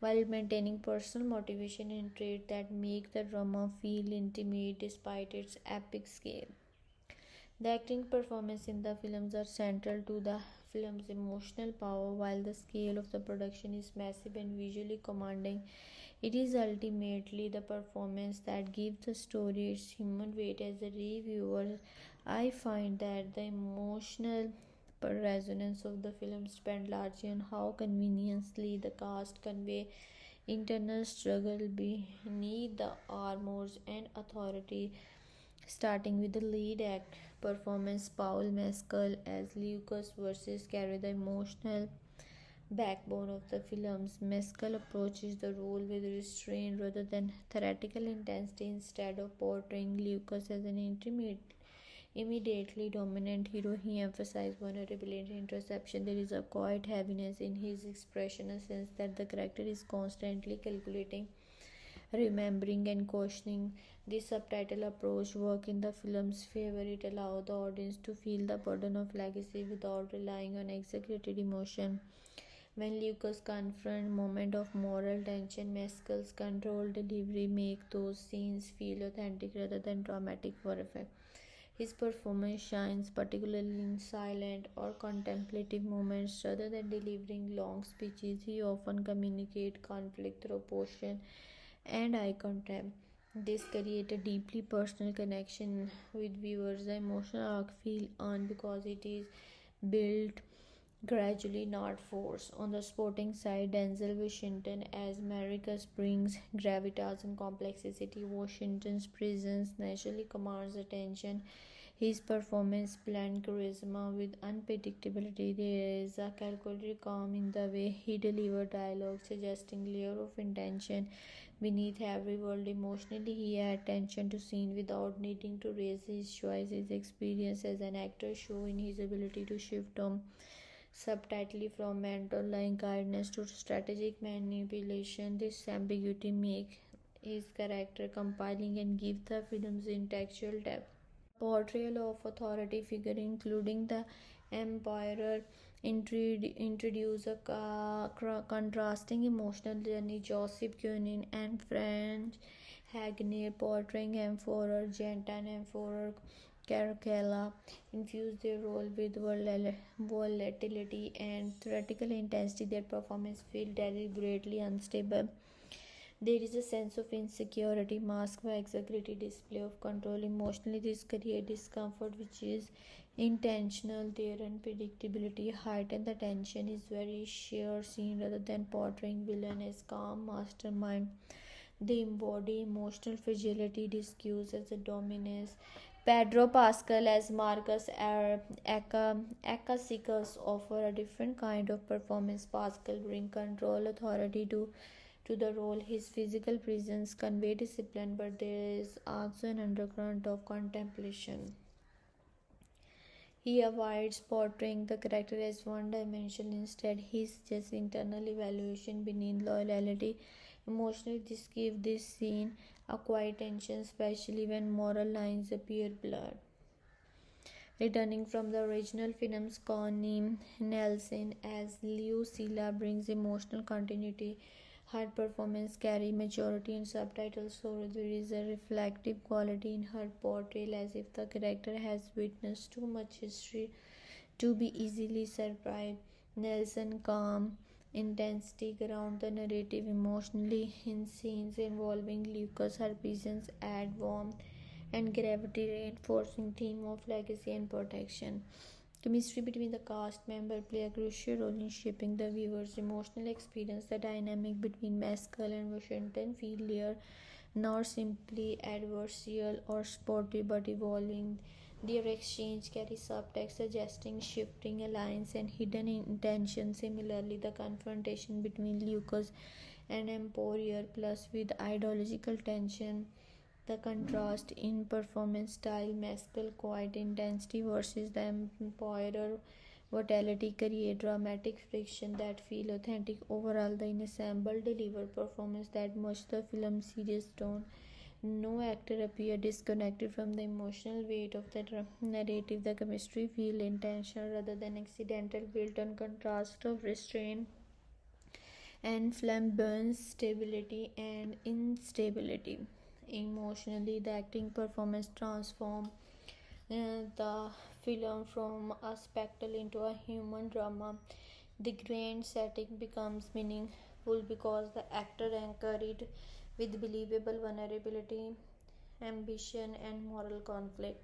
while maintaining personal motivation and traits that make the drama feel intimate despite its epic scale. The acting performance in the films are central to the film's emotional power. While the scale of the production is massive and visually commanding, it is ultimately the performance that gives the story its human weight. As a reviewer, I find that the emotional resonance of the film depends largely on how conveniently the cast convey internal struggle beneath the armors and authority. Starting with the lead act performance, Paul Mescal as Lucas versus carry the emotional backbone of the films. Mescal approaches the role with restraint rather than theatrical intensity. Instead of portraying Lucas as an immediately dominant hero, he emphasizes vulnerability and introspection. There is a quiet heaviness in his expression, a sense that the character is constantly calculating, remembering, and questioning. This subtitle approach works in the film's favor. It allows the audience to feel the burden of legacy without relying on exaggerated emotion. When Lucas confronts moments of moral tension, Mescal's controlled delivery make those scenes feel authentic rather than dramatic for effect. His performance shines particularly in silent or contemplative moments. Rather than delivering long speeches, he often communicates conflict through posture and eye contact. This creates a deeply personal connection with viewers. The emotional arc feels earned because it is built gradually, not forced. On the sporting side, Denzel Washington as Marcus brings gravitas and complexity. Washington's presence naturally commands attention. His performance blends charisma with unpredictability. There is a calculated calm in the way he delivers dialogue, suggesting layer of intention beneath every word. Emotionally, he adds attention to scene without needing to raise his choice. His experience as an actor show in his ability to shift tone subtly from mentor-like guidance to strategic manipulation. This ambiguity makes his character compelling and gives the film's intellectual depth. Portrayal of authority figure, including the emperor, introduce a contrasting emotional journey. Joseph Kunin and French Hagner portraying Emperor Genta and Emperor Caracalla infuse their role with volatility and theatrical intensity. Their performance feel deliberately unstable. There is a sense of insecurity masked by exaggerated display of control. Emotionally, this creates discomfort, which is intentional. Their unpredictability heighten the tension. Is very sheer scene rather than portraying villain as calm mastermind. They embody emotional fragility, discussed as a dominance. Pedro Pascal as Marcus Acacius offer a different kind of performance. Pascal brings control, authority to the role. His physical presence conveys discipline, but there is also an undercurrent of contemplation. He avoids portraying the character as one dimensional. Instead, he suggests internal evaluation beneath loyalty. Emotionally, this gives this scene a quiet tension, especially when moral lines appear blurred. Returning from the original films, Connie Nielsen as Lucilla brings emotional continuity. Her performance carries maturity in subtitles, so there is a reflective quality in her portrayal, as if the character has witnessed too much history to be easily surprised. Nelson calm intensity ground the narrative emotionally in scenes involving Lucas. Her presence add warmth and gravity, reinforcing theme of legacy and protection. Chemistry between the cast members play a crucial role in shaping the viewer's emotional experience. The dynamic between Mescal and Washington feel layered, not simply adversarial or sportive but evolving. Their exchange carries subtext suggesting shifting alliance and hidden intention. Similarly, the confrontation between Lucas and Emperor plus with ideological tension, the contrast in performance style, Mescal quiet intensity versus the Emperor vitality, create dramatic friction that feel authentic. Overall, the ensemble deliver performance that match the film's serious tone. No actor appear disconnected from the emotional weight of the narrative. The chemistry feel intentional rather than accidental, built on contrast of restraint and flamboyance, stability and instability. Emotionally, the acting performance transform the film from a spectacle into a human drama. The grand setting becomes meaningful because the actor anchored it with believable vulnerability, ambition, and moral conflict.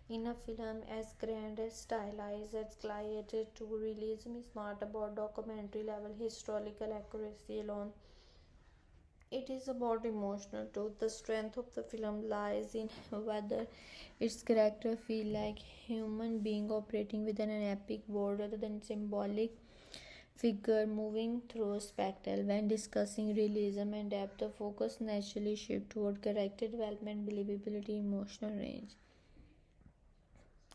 In a film as grand as stylized as Gladiator.The, realism is not about documentary level historical accuracy alone. It is about emotional truth. The strength of the film lies in whether its character feel like human being operating within an epic world rather than symbolic figure moving through a spectacle. When discussing realism and depth, the focus naturally shifts toward character development, believability, emotional range.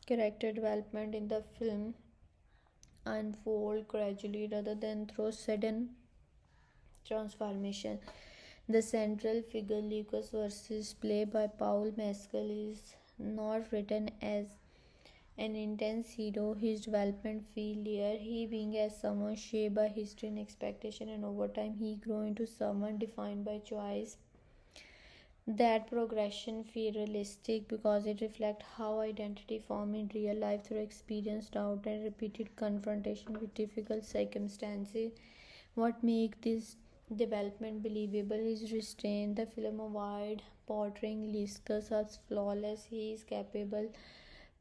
Character development in the film unfold gradually rather than through sudden transformation. The central figure, Lucas versus play by Paul Mescal, is not written as an intense hero. His development failure, he being as someone shaped by history and expectation, and over time he grew into someone defined by choice. That progression feel realistic because it reflects how identity form in real life through experience, doubt, and repeated confrontation with difficult circumstances. What makes this development believable is restraint. The film avoid portraying Liskus as flawless. He is capable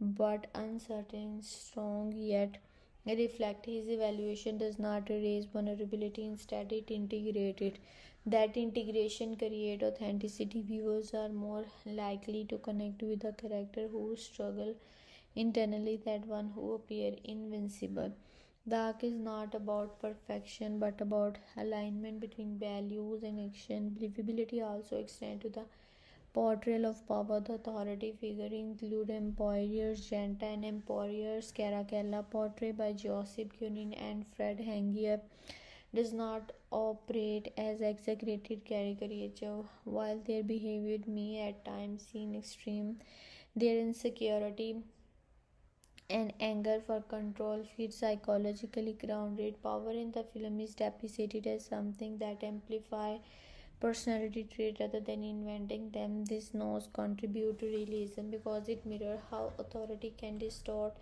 but uncertain, strong yet reflect. His evaluation does not erase vulnerability, instead it integrates it. That integration creates authenticity. Viewers are more likely to connect with a character who struggle internally than one who appear invincible. The arc is not about perfection but about alignment between values and action. Believability also extends to the portrayal of power. The authority figure include Emperors Genta and Emperors Caracalla, portrayed by Joseph Kunin and Fred Hangier, does not operate as exaggerated caricature. While their behavior may at times seem extreme, their insecurity and anger for control feel psychologically grounded. Power in the film is depicted as something that amplifies personality trait rather than inventing them. This notes contribute to realism because it mirrors how authority can distort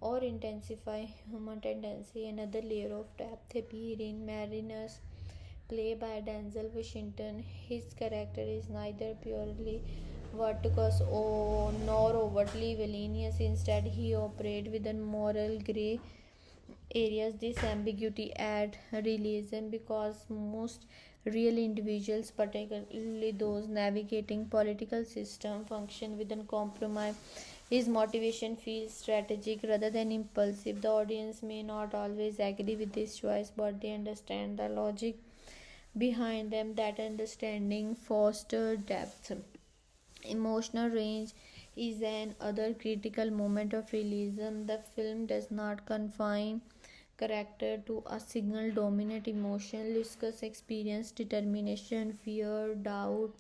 or intensify human tendency. Another layer of depth appears in Marinus, played by Denzel Washington. His character is neither purely virtuous or nor overtly villainous. Instead, he operates within moral gray areas. This ambiguity adds realism because most real individuals, particularly those navigating political system, function within compromise. His motivation feels strategic rather than impulsive. The audience may not always agree with this choice, but they understand the logic behind them. That understanding fosters depth. Emotional range is an other critical moment of realism. The film does not confine character to a single dominant emotion. Lucas experience determination, fear, doubt,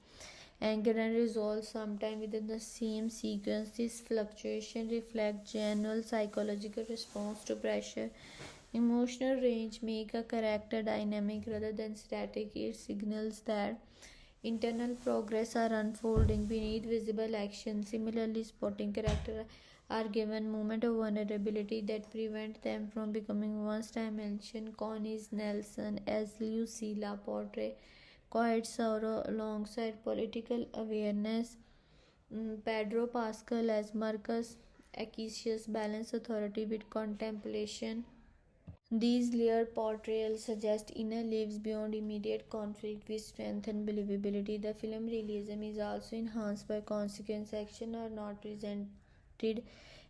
anger and resolve sometime within the same sequence. This fluctuation reflects general psychological response to pressure. Emotional range make a character dynamic rather than static. It signals that internal progress are unfolding beneath visible action. Similarly, sporting characters are given moments of vulnerability that prevent them from becoming one-dimensional. Connie's Nielsen as Lucilla portray quiet sorrow alongside political awareness. Pedro Pascal as Marcus Acacius balance authority with contemplation. These layered portrayals suggest inner lives beyond immediate conflict with strength and believability. The film realism is also enhanced by consequence. Action are not presented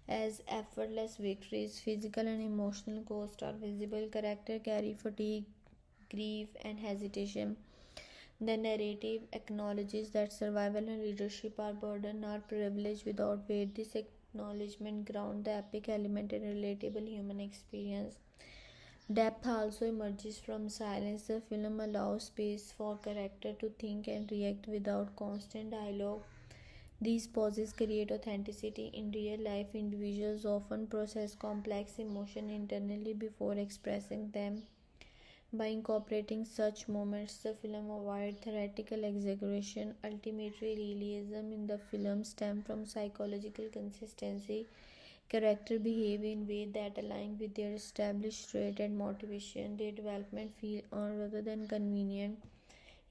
as effortless victories. Physical and emotional costs are visible. Character carry fatigue, grief, and hesitation. The narrative acknowledges that survival and leadership are burden, not privilege without weight. This acknowledgement grounds the epic element in relatable human experience. Depth also emerges from silence. The film allows space for character to think and react without constant dialogue. These pauses create authenticity. In real life, individuals often process complex emotions internally before expressing them. By incorporating such moments, the film avoids theatrical exaggeration. Ultimately, realism in the film stems from psychological consistency. Characters behave in ways that align with their established trait and motivation. Their development feel earned rather than convenient.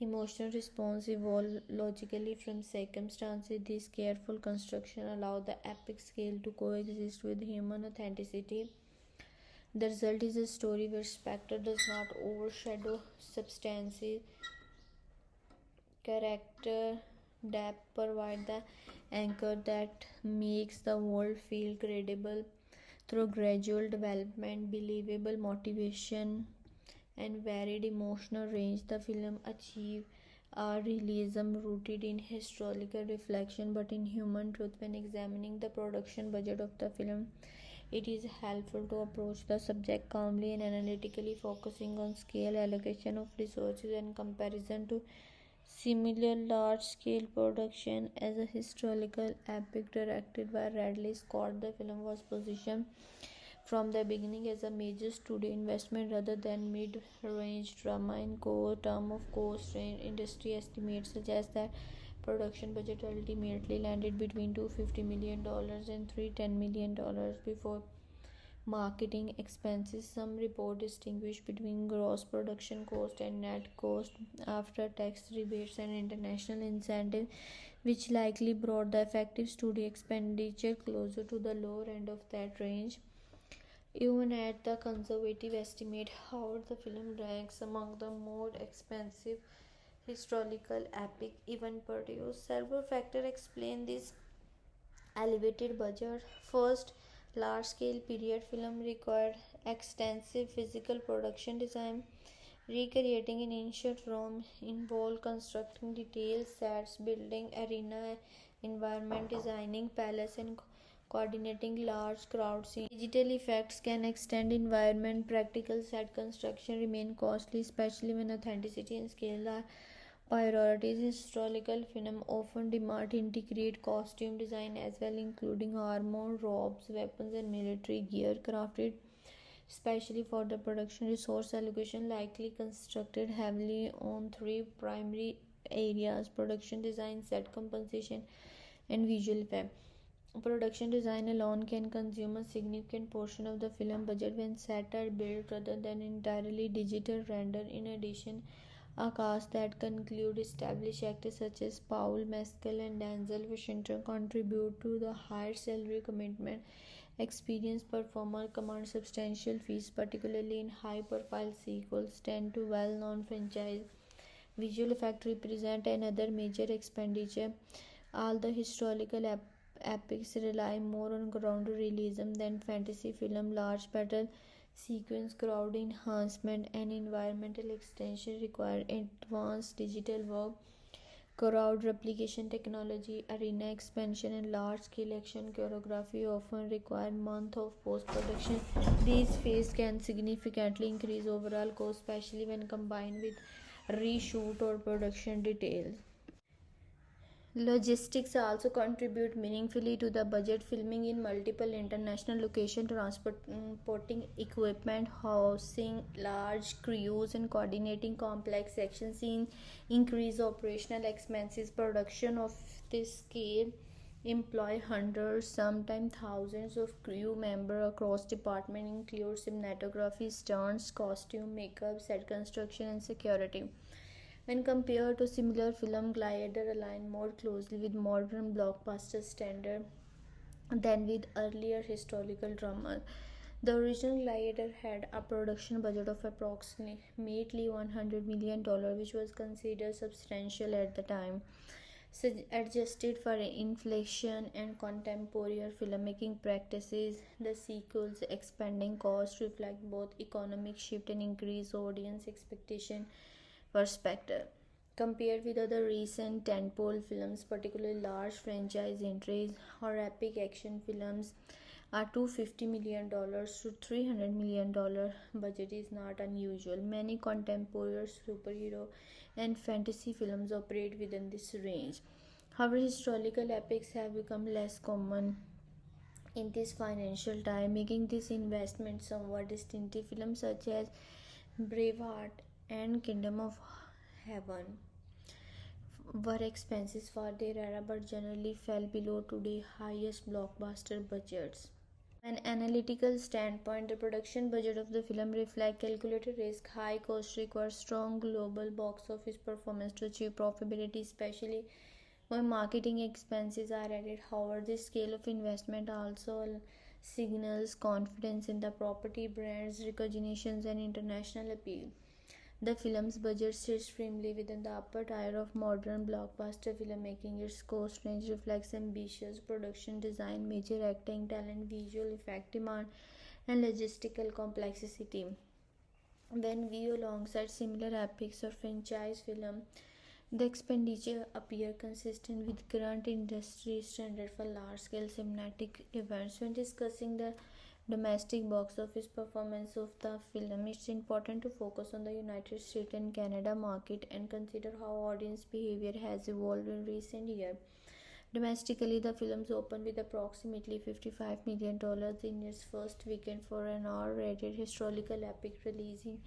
Emotional response evolve logically from circumstances. This careful construction allows the epic scale to coexist with human authenticity. The result is a story where spectacle does not overshadow substance. Character depth provide the anchor that makes the world feel credible. Through gradual development, believable motivation, and varied emotional range, the film achieves a realism rooted in historical reflection but in human truth. When examining the production budget of the film, it is helpful to approach the subject calmly and analytically, focusing on scale, allocation of resources, and comparison to similar large-scale production. As a historical epic directed by Ridley Scott, the film was positioned from the beginning as a major studio investment rather than mid-range drama. In term of cost range, industry estimates suggest that production budget ultimately landed between $250 million and $310 million before marketing expenses. Some report distinguish between gross production cost and net cost after tax rebates and international incentive, which likely brought the effective studio expenditure closer to the lower end of that range. Even at the conservative estimate, however, the film ranks among the more expensive historical epic even produced. Several factors explain this elevated budget. First, large scale period film required extensive physical production design. Recreating an ancient Rome involved constructing detailed sets, building arena environment, designing palace, and coordinating large crowd scenes. Digital effects can extend environment. Practical set construction remain costly, especially when authenticity and scale are priorities. Historical film often demand integrate costume design as well, including armor, robes, weapons, and military gear crafted especially for the production. Resource allocation likely constructed heavily on three primary areas: production design, set compensation, and visual effect. Production design alone can consume a significant portion of the film budget when sets are built rather than entirely digital render. In addition, a cast that conclude established actors such as Paul Mescal and Denzel Washington contribute to the higher salary commitment. Experienced performers command substantial fees, particularly in high-profile sequels tend to well-known franchises. Visual effects represent another major expenditure. All the historical epics rely more on ground realism than fantasy film. Large battle sequence, crowd enhancement, and environmental extension require advanced digital work. Crowd replication technology, arena expansion, and large-scale action choreography often require months of post-production. These phases can significantly increase overall cost, especially when combined with reshoot or production details. Logistics also contribute meaningfully to the budget. Filming in multiple international locations, transporting equipment, housing large crews, and coordinating complex action scenes increase operational expenses. Production of this scale employ hundreds, sometimes thousands of crew members across departments, include cinematography, stunts, costume, makeup, set construction, and security. When compared to similar film, Gladiator aligned more closely with modern blockbuster standard than with earlier historical dramas. The original Gladiator had a production budget of approximately $100 million, which was considered substantial at the time. Adjusted for inflation and contemporary filmmaking practices, the sequel's expanding cost reflect both economic shift and increased audience expectation perspective. Compared with other recent tentpole films, particularly large franchise entries or epic action films, a $250 million to $300 million budget is not unusual. Many contemporary superhero and fantasy films operate within this range. However, historical epics have become less common in this financial time, making this investment somewhat distinctive. Films such as Braveheart and Kingdom of Heaven were expenses for their era but generally fell below today's highest blockbuster budgets. An analytical standpoint, the production budget of the film reflects calculated risk. High cost requires strong global box office performance to achieve profitability, especially when marketing expenses are added. However, this scale of investment also signals confidence in the property, brand's recognition, and international appeal. The film's budget sits firmly within the upper tier of modern blockbuster filmmaking. Its cost range reflects ambitious production design, major acting talent, visual effect demand, and logistical complexity. When viewed alongside similar epics or franchise films, the expenditure appear consistent with current industry standard for large-scale cinematic events. When discussing the domestic box office performance of the film, it's important to focus on the United States and Canada market and consider how audience behavior has evolved in recent years. Domestically, the film opened with approximately $55 million in its first weekend for an R-rated historical epic releasing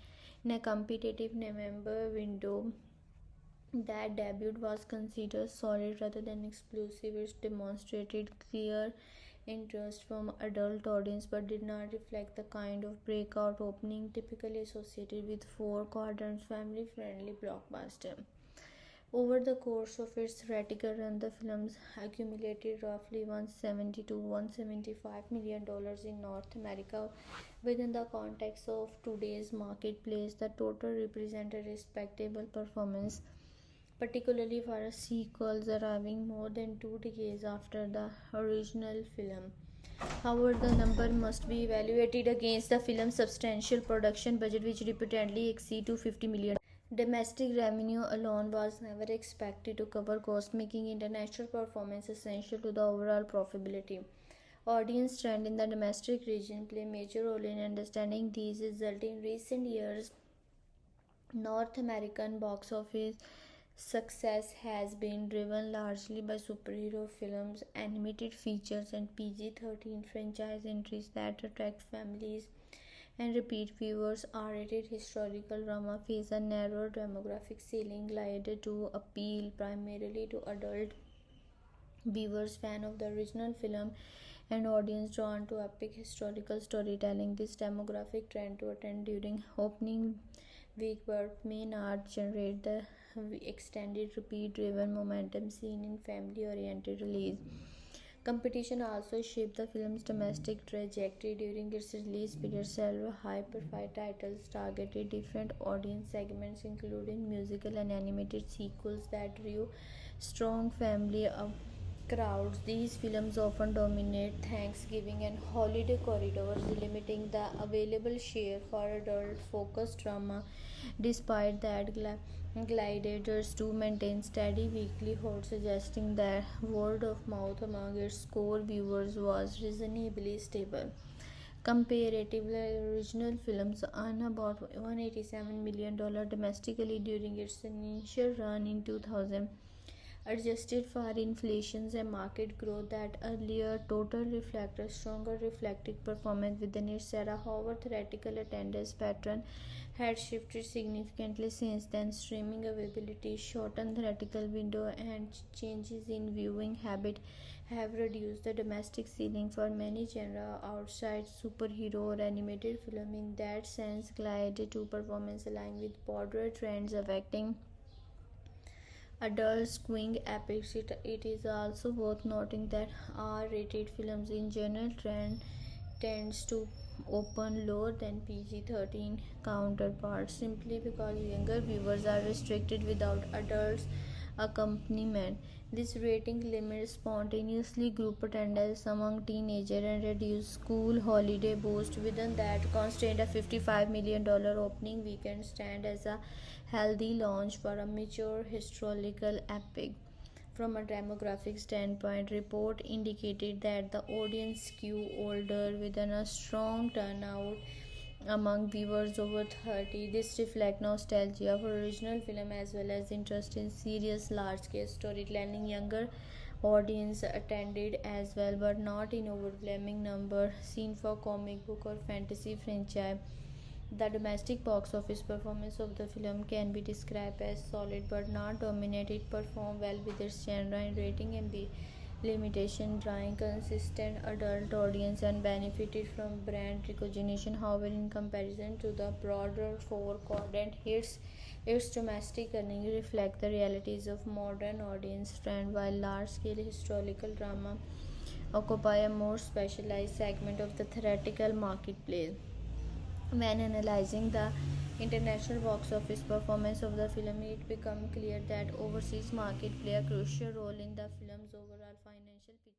in a competitive November window. That debut was considered solid rather than explosive. It demonstrated clear interest from adult audience but did not reflect the kind of breakout opening typically associated with four-quadrant family-friendly blockbuster. Over the course of its theatrical run, the film accumulated roughly $170 to $175 million in North America. Within the context of today's marketplace, the total represented a respectable performance, particularly for a sequel arriving more than 2 decades after the original film. However, the number must be evaluated against the film's substantial production budget, which reportedly exceeded $250 million. Domestic revenue alone was never expected to cover costs, making international performance essential to the overall profitability. Audience trend in the domestic region play a major role in understanding these results. In recent years, North American box office success has been driven largely by superhero films, animated features, and PG-13 franchise entries that attract families and repeat viewers. R-rated historical drama face a narrow demographic ceiling. Gladiator.To appeal primarily to adult viewers, fan of the original film, and audience drawn to epic historical storytelling. This demographic trend to attend during opening week but may not generate the extended repeat driven momentum seen in family oriented release. Competition also shaped the film's domestic trajectory during its release period. Several high profile titles targeted different audience segments, including musical and animated sequels that drew strong family crowds. These films often dominate Thanksgiving and holiday corridors, limiting the available share for adult focused drama. Despite that, Gladiators 2 maintained steady weekly holds, suggesting that word of mouth among its core viewers was reasonably stable. Comparatively, original films earned about $187 million domestically during its initial run in 2000. adjusted for inflations and market growth. That earlier total reflect a stronger reflective performance within its era. However, theoretical attendance pattern had shifted significantly since then. Streaming availability, shortened theoretical window, and changes in viewing habit have reduced the domestic ceiling for many genres outside superhero or animated film. In that sense, Gladiator 2 performance align with broader trends affecting adult swing epics. It is also worth noting that R-rated films in general tends to open lower than PG-13 counterparts simply because younger viewers are restricted without adults accompaniment. This rating limits spontaneously group attendance among teenagers and reduce school holiday boost. Within that constraint, a $55 million opening weekend stand as a healthy launch for a mature historical epic. From a demographic standpoint, report indicated that the audience skew older with a strong turnout among viewers over 30. This reflects nostalgia for original film as well as interest in serious large-scale storytelling. Younger audience attended as well, but not in overwhelming number seen for comic book or fantasy franchise. The domestic box office performance of the film can be described as solid but not dominant. It performed well with its genre and rating and limitation, drawing consistent adult audience and benefited from brand recognition. However, in comparison to the broader four quadrant hits, its domestic earnings reflect the realities of modern audience trend, while large-scale historical drama occupy a more specialized segment of the theatrical marketplace. When analyzing the international box office performance of the film, it becomes clear that overseas market play a crucial role in the film's overall financial picture.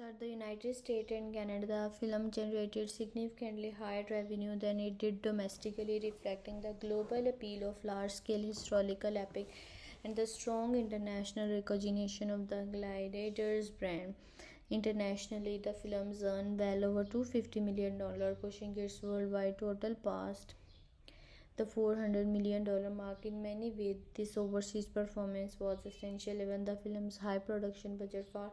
Outside the United States and Canada, the film generated significantly higher revenue than it did domestically, reflecting the global appeal of large-scale historical epic and the strong international recognition of the Gladiator's brand. Internationally, the film earned well over $250 million, pushing its worldwide total past the $400 million mark. In many ways, this overseas performance was essential given the film's high production budget for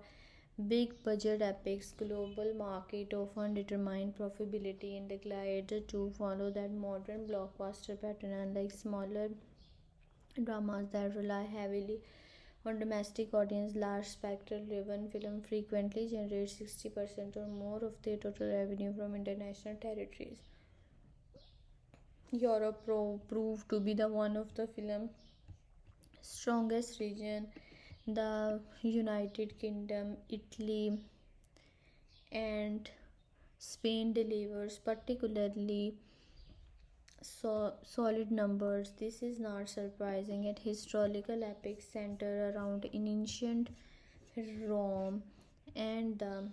big budget epics. Global market often determine profitability, and the Gladiator 2 follow that modern blockbuster pattern. Unlike smaller dramas that rely heavily on domestic audience, large spectral driven film frequently generates 60% or more of their total revenue from international territories. Europe proved to be the one of the film strongest region. The United Kingdom, Italy, and Spain delivers particularly solid numbers. This is not surprising at historical epics center around in ancient Rome and the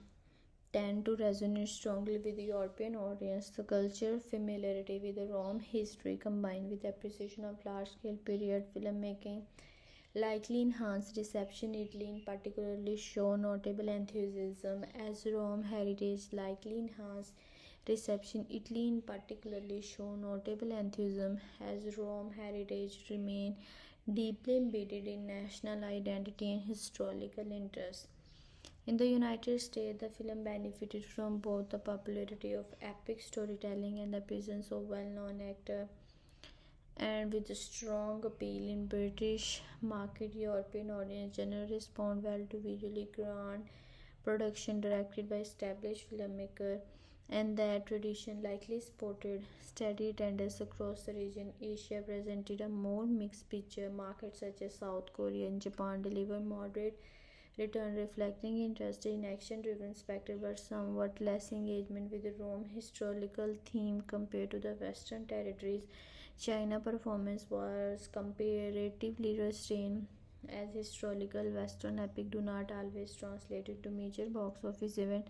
tend to resonate strongly with the European audience. The cultural familiarity with the Rome history combined with appreciation of large-scale period filmmaking likely enhanced reception. Italy in particularly show notable enthusiasm as Rome heritage likely enhanced reception. Italy in particularly show notable enthusiasm as Rome heritage remain deeply embedded in national identity and historical interest. In the United States, the film benefited from both the popularity of epic storytelling and the presence of well-known actors, and with a strong appeal in British market, European audience generally respond well to visually grand production directed by established filmmaker, and that tradition likely supported steady attendance across the region. Asia presented a more mixed picture. Markets such as South Korea and Japan delivered moderate return, reflecting interest in action-driven spectacle but somewhat less engagement with the Rome historical theme compared to the Western territories. China performance was comparatively restrained as historical Western epic do not always translate into major box office event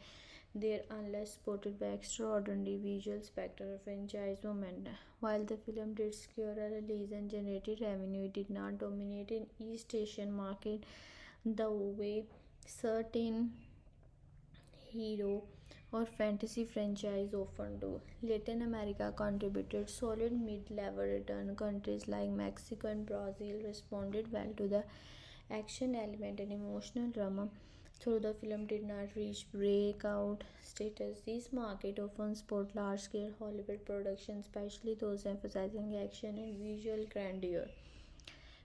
there unless supported by extraordinary visual spectacle or franchise momentum. While the film did secure a release and generated revenue, it did not dominate in East Asian market the way certain hero or fantasy franchise often do. Latin America contributed solid mid-level return. Countries like Mexico and Brazil responded well to the action element, and emotional drama. Though the film did not reach breakout status, these markets often support large-scale Hollywood productions, especially those emphasizing action and visual grandeur.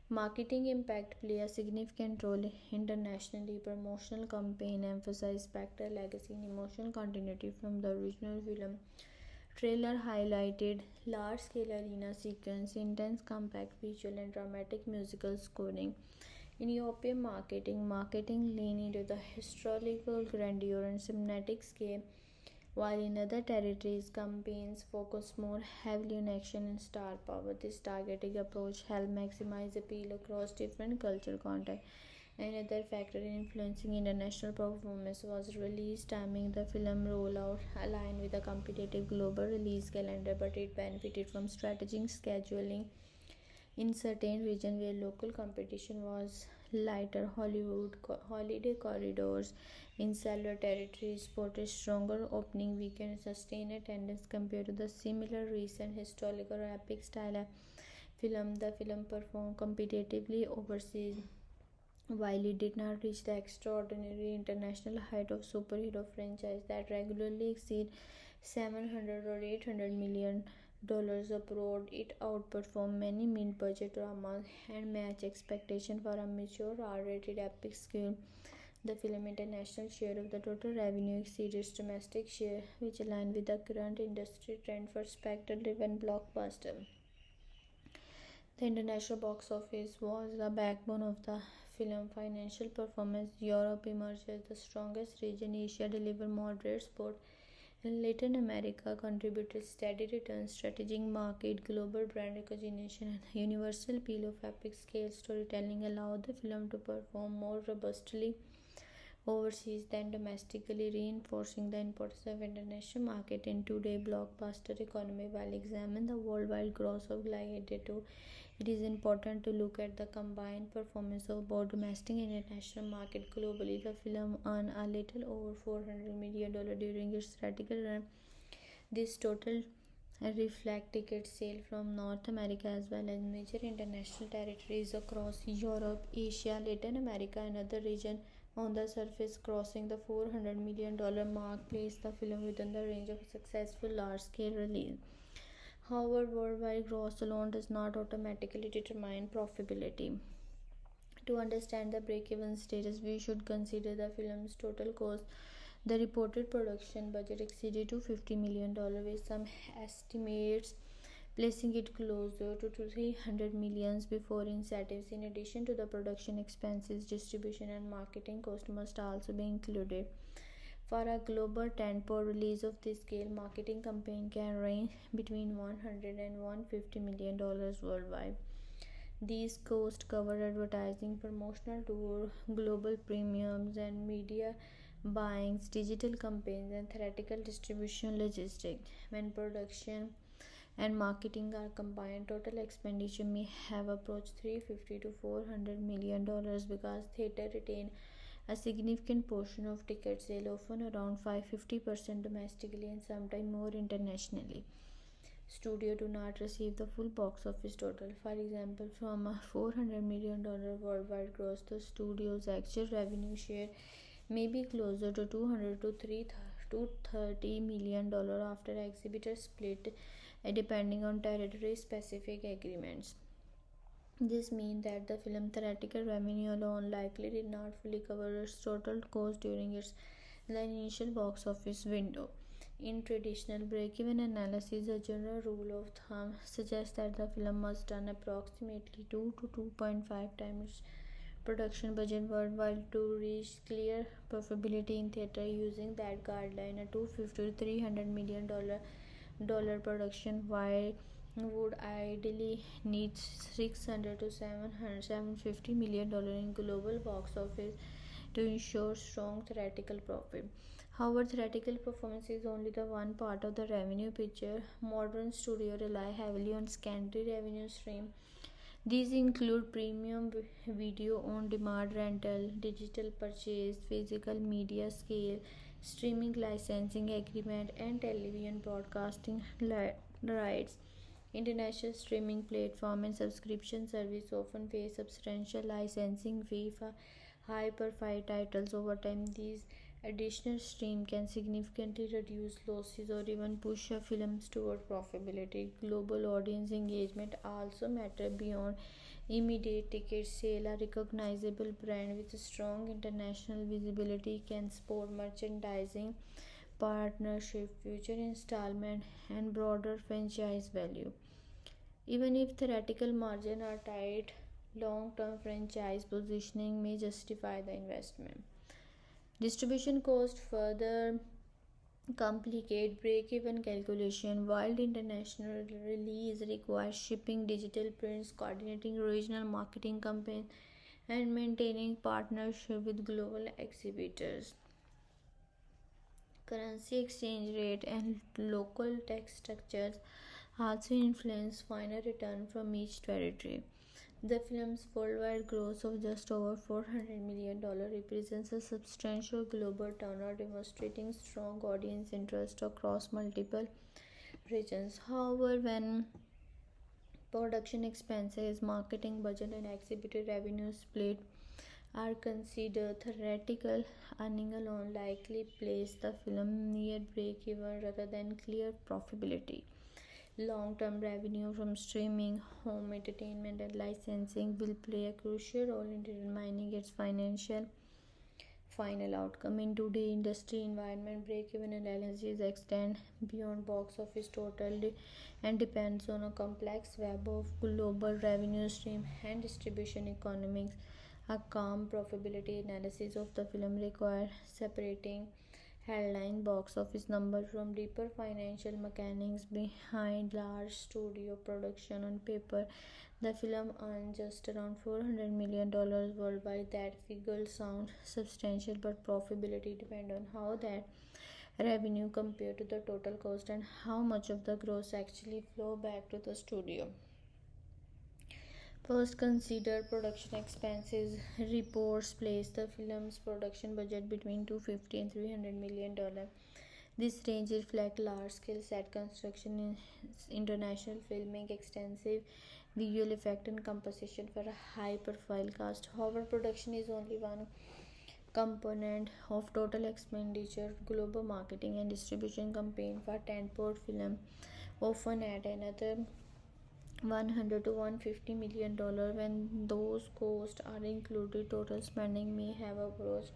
Marketing impact play a significant role internationally. Promotional campaign emphasize spectral legacy and emotional continuity from the original film. Trailer highlighted large-scale arena sequence, intense compact visual, and dramatic musical scoring. In European marketing lean into the historical grandeur and cinematic scale, while in other territories, campaigns focus more heavily on action and star power. This targeting approach helped maximize appeal across different cultural contexts. Another factor influencing international performance was release timing. The film rollout aligned with a competitive global release calendar, but it benefited from strategic scheduling in certain regions where local competition was lighter. Holiday corridors in several territories reported stronger opening weekend and sustained attendance compared to the similar recent historical or epic style film. The film performed competitively overseas. While it did not reach the extraordinary international height of superhero franchise that regularly exceed 700 or 800 million dollars abroad, it outperformed many mid-budget dramas and matched expectation for a mature R-rated epic scale. The film international share of the total revenue exceeded its domestic share, which aligned with the current industry trend for spectacle-driven blockbuster. The international box office was the backbone of the film financial performance. Europe emerged as the strongest region, Asia delivered moderate support, and Latin America contributed steady returns. Strategic market, global brand recognition, and the universal appeal of epic scale storytelling allowed the film to perform more robustly overseas than domestically, reinforcing the importance of international market in today's blockbuster economy. While examine the worldwide gross of Gladiator, it is important to look at the combined performance of both domestic and international market globally. The film earned a little over $400 million during its theatrical run. This total reflect ticket sale from North America as well as major international territories across Europe, Asia, Latin America, and other regions. On the surface, crossing the $400 million mark placed the film within the range of a successful large-scale release. However, worldwide gross alone does not automatically determine profitability. To understand the break-even status, we should consider the film's total cost. The reported production budget exceeded $250 million, with some estimates placing it closer to $300 million before incentives. In addition to the production expenses, distribution and marketing costs must also be included. For a global tentpole release of this scale, marketing campaign can range between $100 and $150 million worldwide. These costs cover advertising, promotional tour, global premiums and media buyings, digital campaigns, and theatrical distribution logistics. When production and marketing are combined, total expenditure may have approached $350 to $400 million because theater retain a significant portion of ticket sale, often around 550% domestically and sometimes more internationally. Studio do not receive the full box office total. For example, from a $400 million worldwide gross, the studio's actual revenue share may be closer to $200 to $30 million after exhibitor split, depending on territory specific agreements. This means that the film theatrical revenue alone likely did not fully cover its total cost during the initial box office window. In traditional break-even analysis, a general rule of thumb suggests that the film must earn approximately 2 to 2.5 times its production budget worldwide to reach clear profitability in theater. Using that guideline, a $250 to $300 million production would ideally need 600 to 750 million dollars in global box office to ensure strong theatrical profit. However, theatrical performance is only the one part of the revenue picture. Modern studios rely heavily on secondary revenue streams. These include premium video on demand rental, digital purchase, physical media sale, streaming licensing agreement, and television broadcasting rights. International streaming platform and subscription service often pay substantial licensing fee for high-profile titles. Over time, these additional stream can significantly reduce losses or even push a films toward profitability. Global audience engagement also matter beyond immediate ticket sale. A recognizable brand with strong international visibility can support merchandising, partnership, future installment, and broader franchise value. Even if theoretical margins are tight, long-term franchise positioning may justify the investment. Distribution costs further complicate break-even calculation. While international release requires shipping digital prints, coordinating regional marketing campaigns, and maintaining partnership with global exhibitors. Currency exchange rate and local tax structures also influence final return from each territory. The film's worldwide gross of just over $400 million represents a substantial global turnover, demonstrating strong audience interest across multiple regions. However, when production expenses, marketing budget, and exhibitor revenue split are considered, theoretical earning alone likely place the film near break-even rather than clear profitability. Long-term revenue from streaming, home entertainment, and licensing will play a crucial role in determining its financial final outcome. In today's industry environment, break-even analysis extend beyond box office total and depends on a complex web of global revenue stream and distribution economics. A calm profitability analysis of the film requires separating headline box office number from deeper financial mechanics behind large studio production. On paper, the film earned just around $400 million worldwide. That figure sounds substantial, but profitability depends on how that revenue compared to the total cost and how much of the gross actually flow back to the studio. First, consider production expenses. Reports place the film's production budget between $250 and $300 million. This range reflects large-scale set construction, international filming, extensive visual effect, and composition for a high-profile cast. However, production is only one component of total expenditure. Global marketing and distribution campaign for tentpole film often add another $100 to $150 million. When those costs are included, total spending may have approached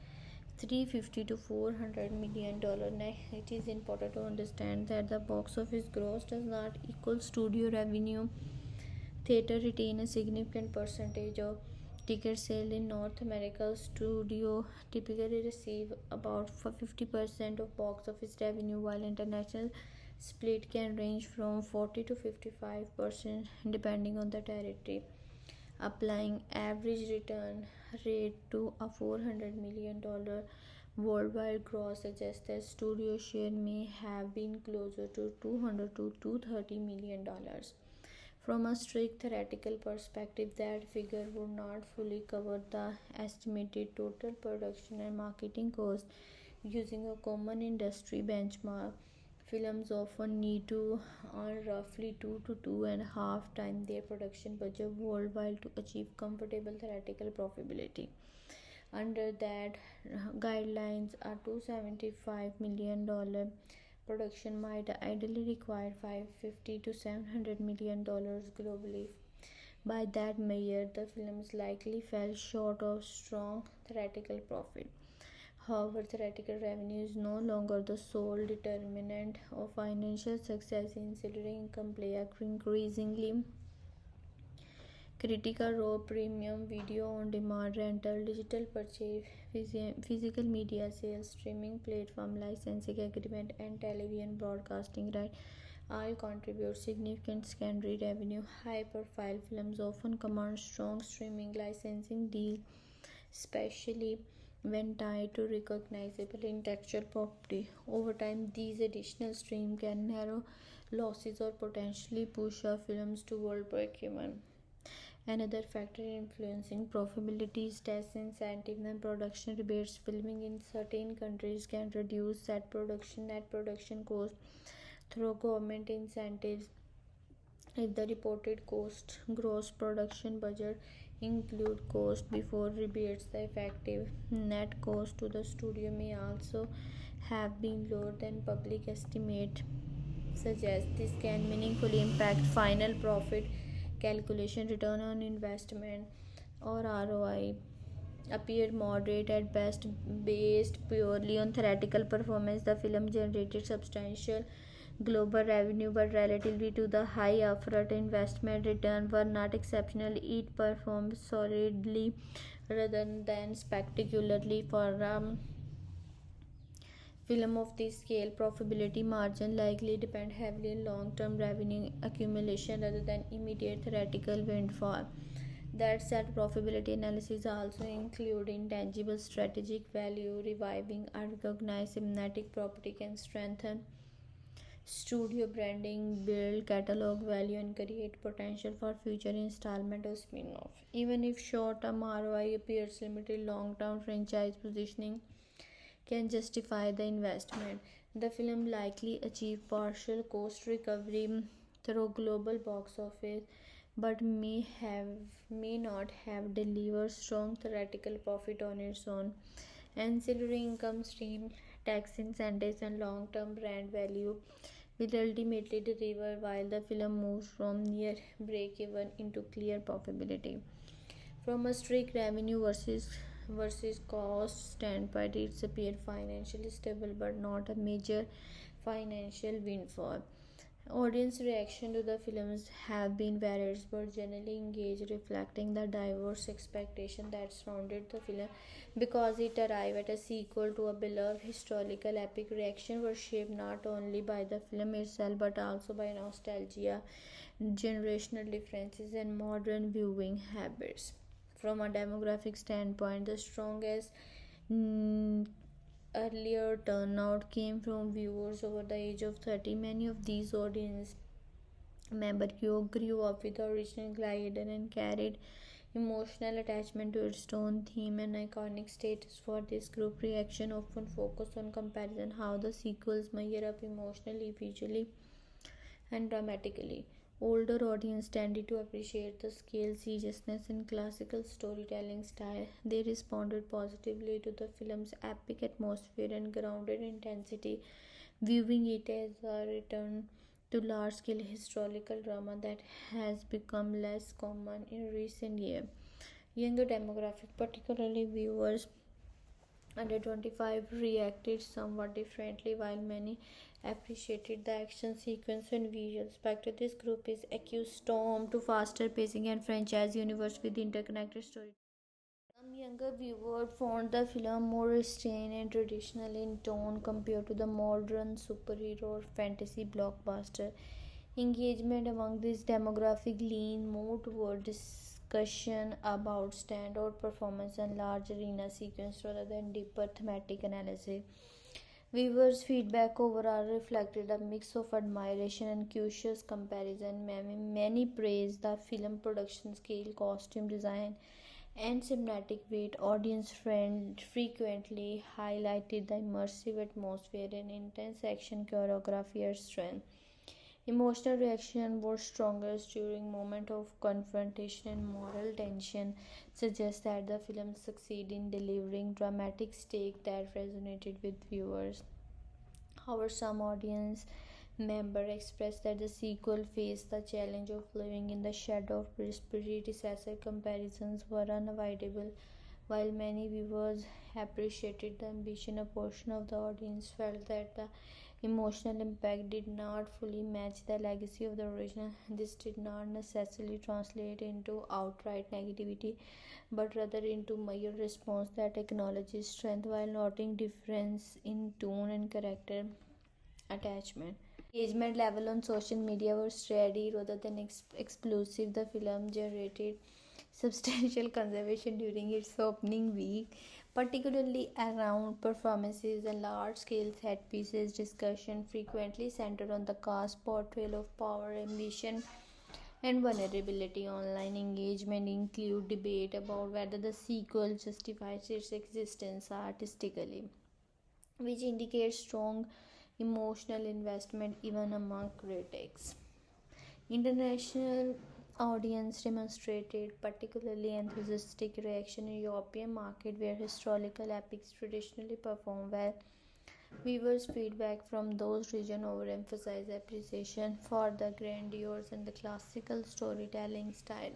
$350 to $400 million. It is important to understand that the box office gross does not equal studio revenue. Theater retain a significant percentage of ticket sale. In North America, studio typically receive about 50% of box office revenue, while international split can range from 40 to 55% depending on the territory. Applying average return rate to a $400 million worldwide gross suggests that studio share may have been closer to $200 to $230 million. From a strict theoretical perspective, that figure would not fully cover the estimated total production and marketing costs. Using a common industry benchmark, films often need to earn roughly 2 to 2.5 times their production budget worldwide to achieve comfortable theoretical profitability. Under that guidelines, a $275 million production might ideally require $550 to $700 million globally. By that measure, the films likely fell short of strong theoretical profit. However, theoretical revenue is no longer the sole determinant of financial success. Ancillary income play a increasingly critical role. Premium video on demand, rental, digital purchase, physical media sales, streaming platform licensing agreement, and television broadcasting right all contribute significant secondary revenue. High profile films often command strong streaming licensing deals, especially when tied to recognizable intellectual property. Over time, these additional streams can narrow losses or potentially push a films toward break-even. Another factor influencing profitability is tax incentives and production rebates. Filming in certain countries can reduce net production costs through government incentives, If the reported cost gross production budget include cost before rebates, the effective net cost to the studio may also have been lower than public estimate suggest. This can meaningfully impact final profit calculation. Return on investment or ROI appeared moderate at best. Based purely on theatrical performance, the film generated substantial global revenue, but relatively to the high upfront investment, return were not exceptional. It performed solidly rather than spectacularly. For film of this scale, profitability margin likely depend heavily on long-term revenue accumulation rather than immediate theoretical windfall. That said, profitability analysis also include intangible strategic value. Reviving unrecognized cinematic property can strengthen studio branding, build catalog value, and create potential for future installment or spin-off. Even if short-term ROI appears limited, long-term franchise positioning can justify the investment. The film likely achieved partial cost recovery through global box office, but may not have delivered strong theoretical profit on its own. Ancillary income stream, tax incentives, and long-term brand value will ultimately deliver while the film moves from near break-even into clear profitability. From a strict revenue versus cost standpoint, it's appeared financially stable but not a major financial windfall. Audience reaction to the films have been varied but generally engaged, reflecting the diverse expectation that surrounded the film. Because it arrived at a sequel to a beloved historical epic, reaction was shaped not only by the film itself but also by nostalgia, generational differences, and modern viewing habits. From a demographic standpoint, the strongest earlier turnout came from viewers over the age of 30. Many of these audience members grew up with the original Gladiator and carried emotional attachment to its own theme and iconic status. For this group, reaction often focus on comparison, how the sequels measure up emotionally, visually, and dramatically. Older audience tended to appreciate the scale, seriousness, and classical storytelling style. They responded positively to the film's epic atmosphere and grounded intensity, viewing it as a return to large-scale historical drama that has become less common in recent years. Younger demographic, particularly viewers under 25, reacted somewhat differently, while many appreciated the action sequence and visual spectacle. This group is accustomed to faster pacing and franchise universe with interconnected stories. Some younger viewers found the film more restrained and traditional in tone compared to the modern superhero or fantasy blockbuster. Engagement among this demographic leaned more toward discussion about standout performance and large arena sequence rather than deeper thematic analysis. Viewers' feedback overall reflected a mix of admiration and cautious comparison. Many praised the film production scale, costume design, and cinematic weight. Audience friend frequently highlighted the immersive atmosphere and intense action choreography as strength. Emotional reaction was strongest during moments of confrontation and moral tension, suggests that the film succeeded in delivering dramatic stakes that resonated with viewers. However, some audience members expressed that the sequel faced the challenge of living in the shadow of predecessor. Comparisons were unavoidable. While many viewers appreciated the ambition, a portion of the audience felt that the emotional impact did not fully match the legacy of the original. This did not necessarily translate into outright negativity, but rather into mild response that acknowledges strength while noting difference in tone and character attachment. Engagement level on social media was steady rather than explosive. The film generated substantial conservation during its opening week, particularly around performances and large-scale set pieces. Discussion frequently centered on the cast portrayal of power, ambition, and vulnerability. Online engagement include debate about whether the sequel justifies its existence artistically, which indicates strong emotional investment even among critics. International audience demonstrated particularly enthusiastic reaction in European market where historical epics traditionally perform well. Viewers' feedback from those regions overemphasize appreciation for the grandeur and the classical storytelling style.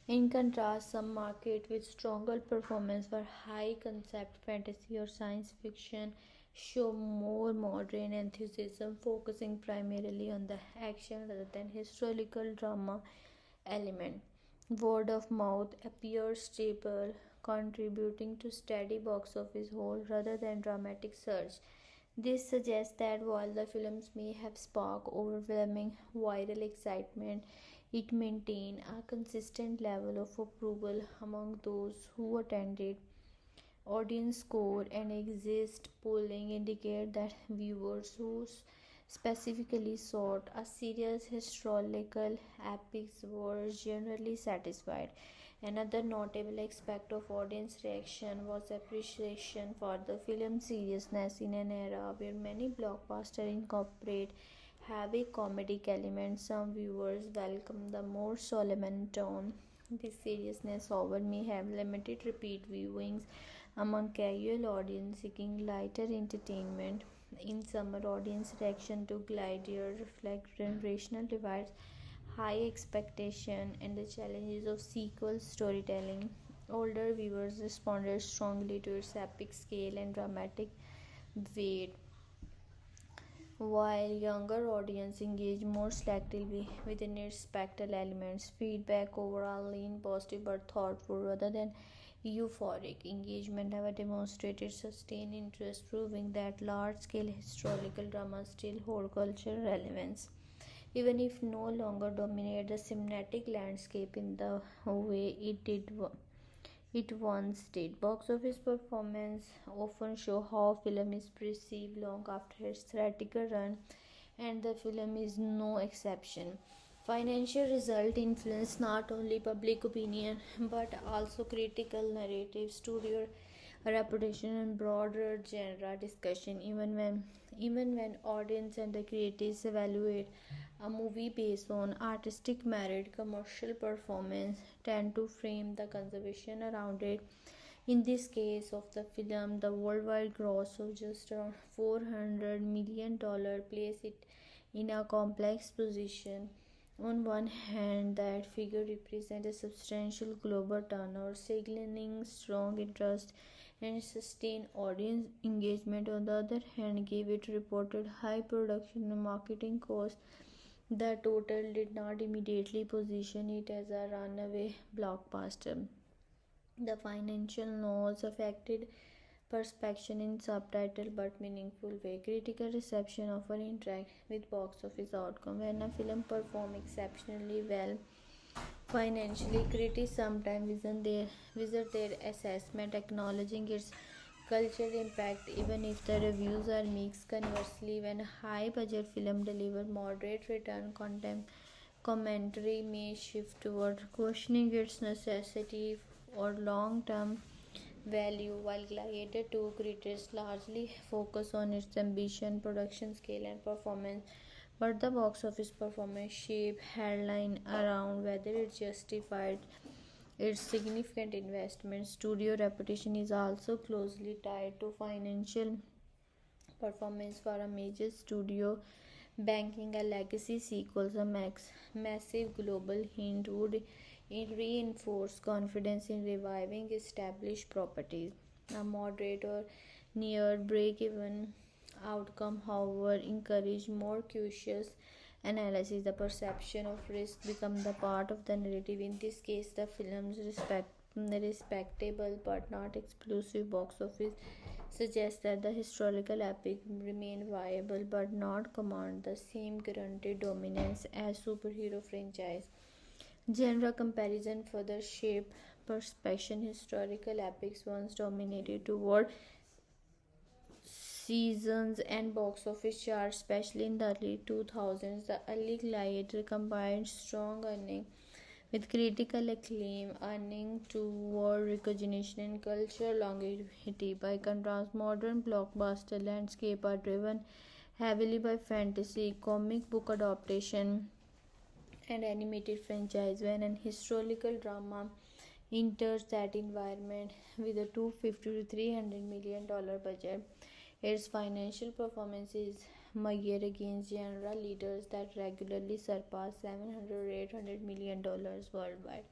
In contrast, some markets with stronger performance for high concept fantasy or science fiction show more modern enthusiasm, focusing primarily on the action rather than historical drama element. Word of mouth appears stable, contributing to steady box office hold rather than dramatic surge. This suggests that while the films may have sparked overwhelming viral excitement, it maintained a consistent level of approval among those who attended. Audience score and exit polling indicate that viewers who specifically sought a serious historical epics were generally satisfied. Another notable aspect of audience reaction was appreciation for the film's seriousness in an era where many blockbusters incorporate heavy comedic elements. Some viewers welcome the more solemn tone. This seriousness, however, may have limited repeat viewings among casual audience seeking lighter entertainment. In summer, audience reaction to Gladiator reflect generational divides, high expectation, and the challenges of sequel storytelling. Older viewers responded strongly to its epic scale and dramatic weight, while younger audience engage more selectively within its spectral elements. Feedback overall leaned positive but thoughtful rather than euphoric. Engagement have demonstrated sustained interest, proving that large-scale historical dramas still hold cultural relevance, even if no longer dominate the cinematic landscape in the way it once did. Box office performance often show how film is perceived long after its theatrical run, and the film is no exception. Financial results influence not only public opinion but also critical narrative, studio reputation, and broader genre discussion. Even when audience and the critics evaluate a movie based on artistic merit, commercial performance tend to frame the conversation around it. In this case of the film, the worldwide gross of just around $400 million place it in a complex position. On one hand, that figure represents a substantial global turnover, signaling strong interest and sustained audience engagement. On the other hand, gave it reported high production and marketing costs. The total did not immediately position it as a runaway blockbuster. The financial loss affected perception in subtitle but meaningful way. Critical reception often interact with box office outcome. When a film performs exceptionally well financially, critics sometimes visit their assessment, acknowledging its cultural impact even if the reviews are mixed. Conversely, when a high budget film delivers moderate return, commentary may shift toward questioning its necessity or long term value, while Gladiator 2 critics largely focus on its ambition, production scale, and performance. But the box office performance shape headline around whether it justified its significant investment. Studio reputation is also closely tied to financial performance for a major studio. Banking a legacy sequels, a massive global hit would reinforce confidence in reviving established properties. A moderate or near break-even outcome, however, encourage more cautious analysis. The perception of risk becomes the part of the narrative. In this case, the film's respectable but not explosive box office suggests that the historical epic remain viable but not command the same guaranteed dominance as superhero franchise. Genre comparison further shape perception. Historical epics once dominated toward seasons and box office charts, especially in the early 2000s. The early Gladiator combined strong earning with critical acclaim, earning toward recognition and cultural longevity. By contrast, modern blockbuster landscape are driven heavily by fantasy, comic book adaptation, and animated franchise. When an historical drama enters that environment with a 250 to 300 million dollar budget, its financial performance is measured against genre leaders that regularly surpass 700 or 800 million dollars worldwide.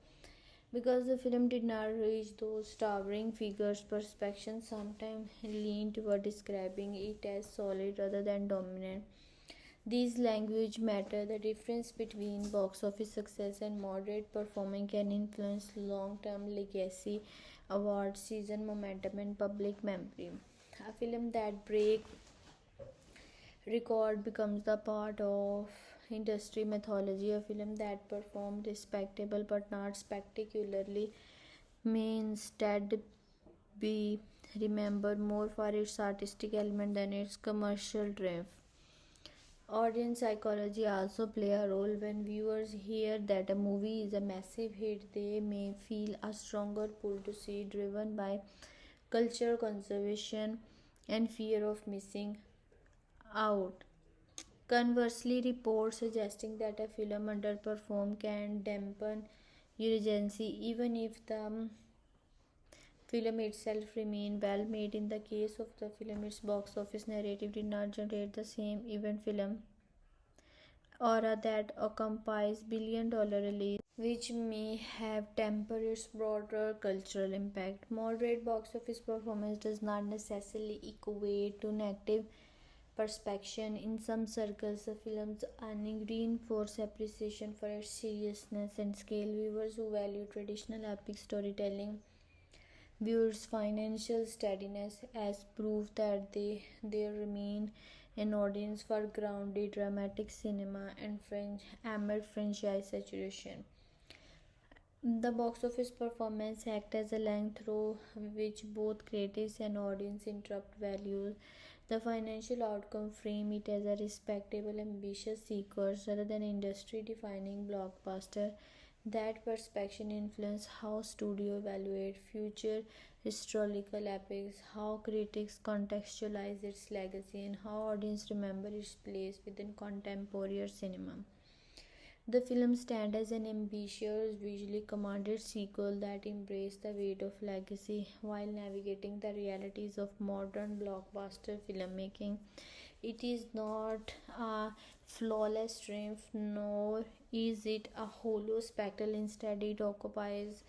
Because the film did not reach those towering figures, perception sometimes lean toward describing it as solid rather than dominant. These language matter. The difference between box office success and moderate performance can influence long-term legacy, award season momentum, and public memory. A film that breaks record becomes the part of industry mythology. A film that performed respectable but not spectacularly may instead be remembered more for its artistic element than its commercial triumph. Audience psychology also play a role. When viewers hear that a movie is a massive hit, they may feel a stronger pull to see it, driven by culture conservation and fear of missing out. Conversely, reports suggesting that a film underperformed can dampen urgency even if the film itself remained well made. In the case of the film, its box office narrative did not generate the same event film aura that accompanies billion-dollar release, which may have tempered its broader cultural impact. Moderate box office performance does not necessarily equate to negative perception. In some circles, the film's earning reinforce appreciation for its seriousness and scale. Viewers who value traditional epic storytelling view its financial steadiness as proof that there remain an audience for grounded dramatic cinema and amid franchise saturation. The box office performance acts as a lens through which both critics and audience interrupt values. The financial outcome frame it as a respectable, ambitious sequence rather than industry-defining blockbuster. That perception influences how studio evaluate future historical epics, how critics contextualize its legacy, and how audience remember its place within contemporary cinema. The film stands as an ambitious, visually commanded sequel that embraces the weight of legacy while navigating the realities of modern blockbuster filmmaking. It is not a flawless triumph, nor is it a hollow spectacle. Instead, it occupies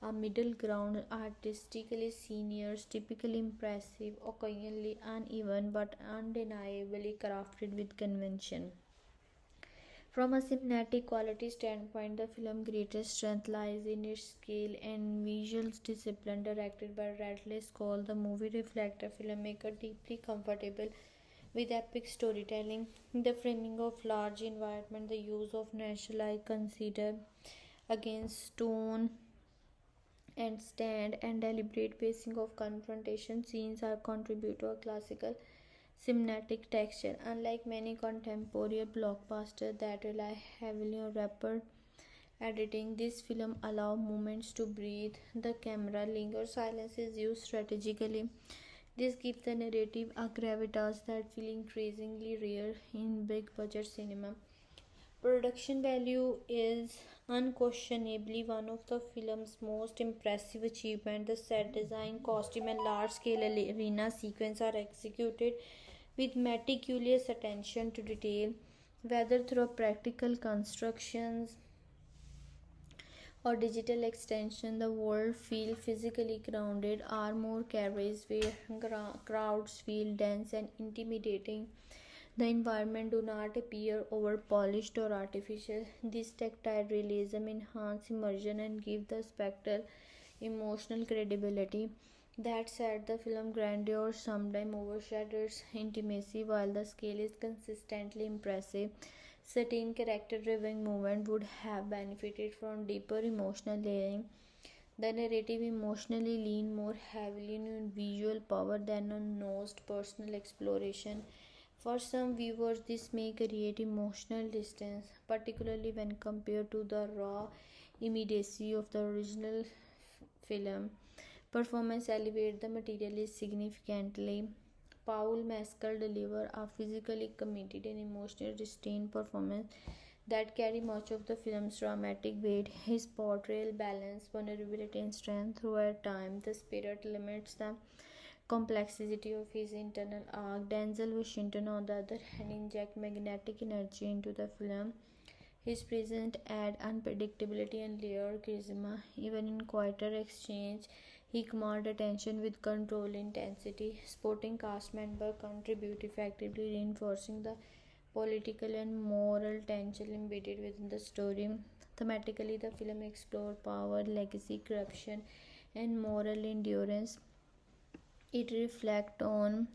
a middle ground, artistically seniors, typically impressive, occasionally uneven, but undeniably crafted with convention. From a cinematic quality standpoint, the film's greatest strength lies in its scale and visual discipline. Directed by Ridley Scott, the movie reflects a filmmaker deeply comfortable with epic storytelling, the framing of large environment, the use of natural light considered against tone and stand, and deliberate pacing of confrontation scenes are contribute to a classical cinematic texture. Unlike many contemporary blockbusters that rely heavily on rapid editing, this film allows moments to breathe. The camera lingers, silence is used strategically. This gives the narrative a gravitas that feels increasingly rare in big budget cinema. Production value is unquestionably one of the film's most impressive achievements. The set design, costume, and large-scale arena sequences are executed with meticulous attention to detail, whether through practical constructions or digital extension. The world feels physically grounded. Armor carries where crowds feel dense and intimidating. The environment do not appear over-polished or artificial. This tactile realism enhances immersion and gives the spectacle emotional credibility. That said, the film grandeur sometimes overshadows intimacy. While the scale is consistently impressive, certain character-driven moments would have benefited from deeper emotional layering. The narrative emotionally leans more heavily on visual power than on nuanced personal exploration. For some viewers, this may create emotional distance, particularly when compared to the raw immediacy of the original film. Performance elevates the material significantly. Paul Mescal delivers a physically committed and emotionally restrained performance that carry much of the film's dramatic weight. His portrayal balances vulnerability and strength throughout time. The spirit limits the complexity of his internal arc. Denzel Washington, on the other hand, inject magnetic energy into the film. His presence adds unpredictability and layered charisma. Even in quieter exchange, he commands attention with control intensity. Supporting cast members contribute effectively, reinforcing the political and moral tension embedded within the story. Thematically, the film explores power, legacy, corruption, and moral endurance. It reflects on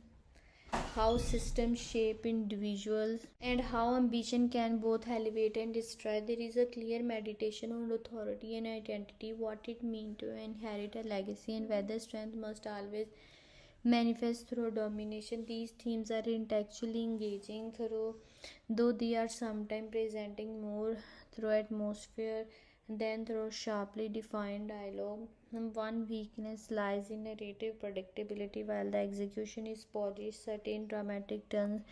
how systems shape individuals and how ambition can both elevate and destroy. There is a clear meditation on authority and identity, what it means to inherit a legacy, and whether strength must always manifest through domination. These themes are intellectually engaging, though they are sometimes presenting more through atmosphere than through sharply defined dialogue. One weakness lies in narrative predictability. While the execution is polished, certain dramatic turns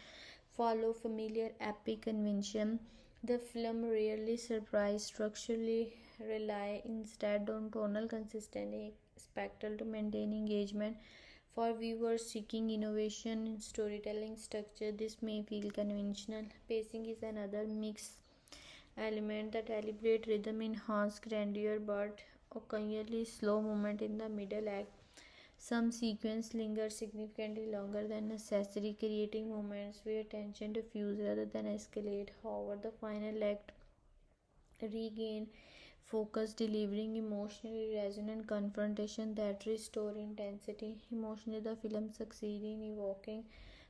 follow familiar epic convention. The film rarely surprise structurally rely instead on tonal consistency spectral to maintain engagement. For viewers seeking innovation in storytelling structure, this may feel conventional. Pacing is another mixed element. The deliberate rhythm enhance grandeur, but occasionally slow movement in the middle act. Some sequences linger significantly longer than necessary, creating moments where tension diffuse rather than escalate. However, the final act regain focus, delivering emotionally resonant confrontation that restore intensity. Emotionally, the film succeeds in evoking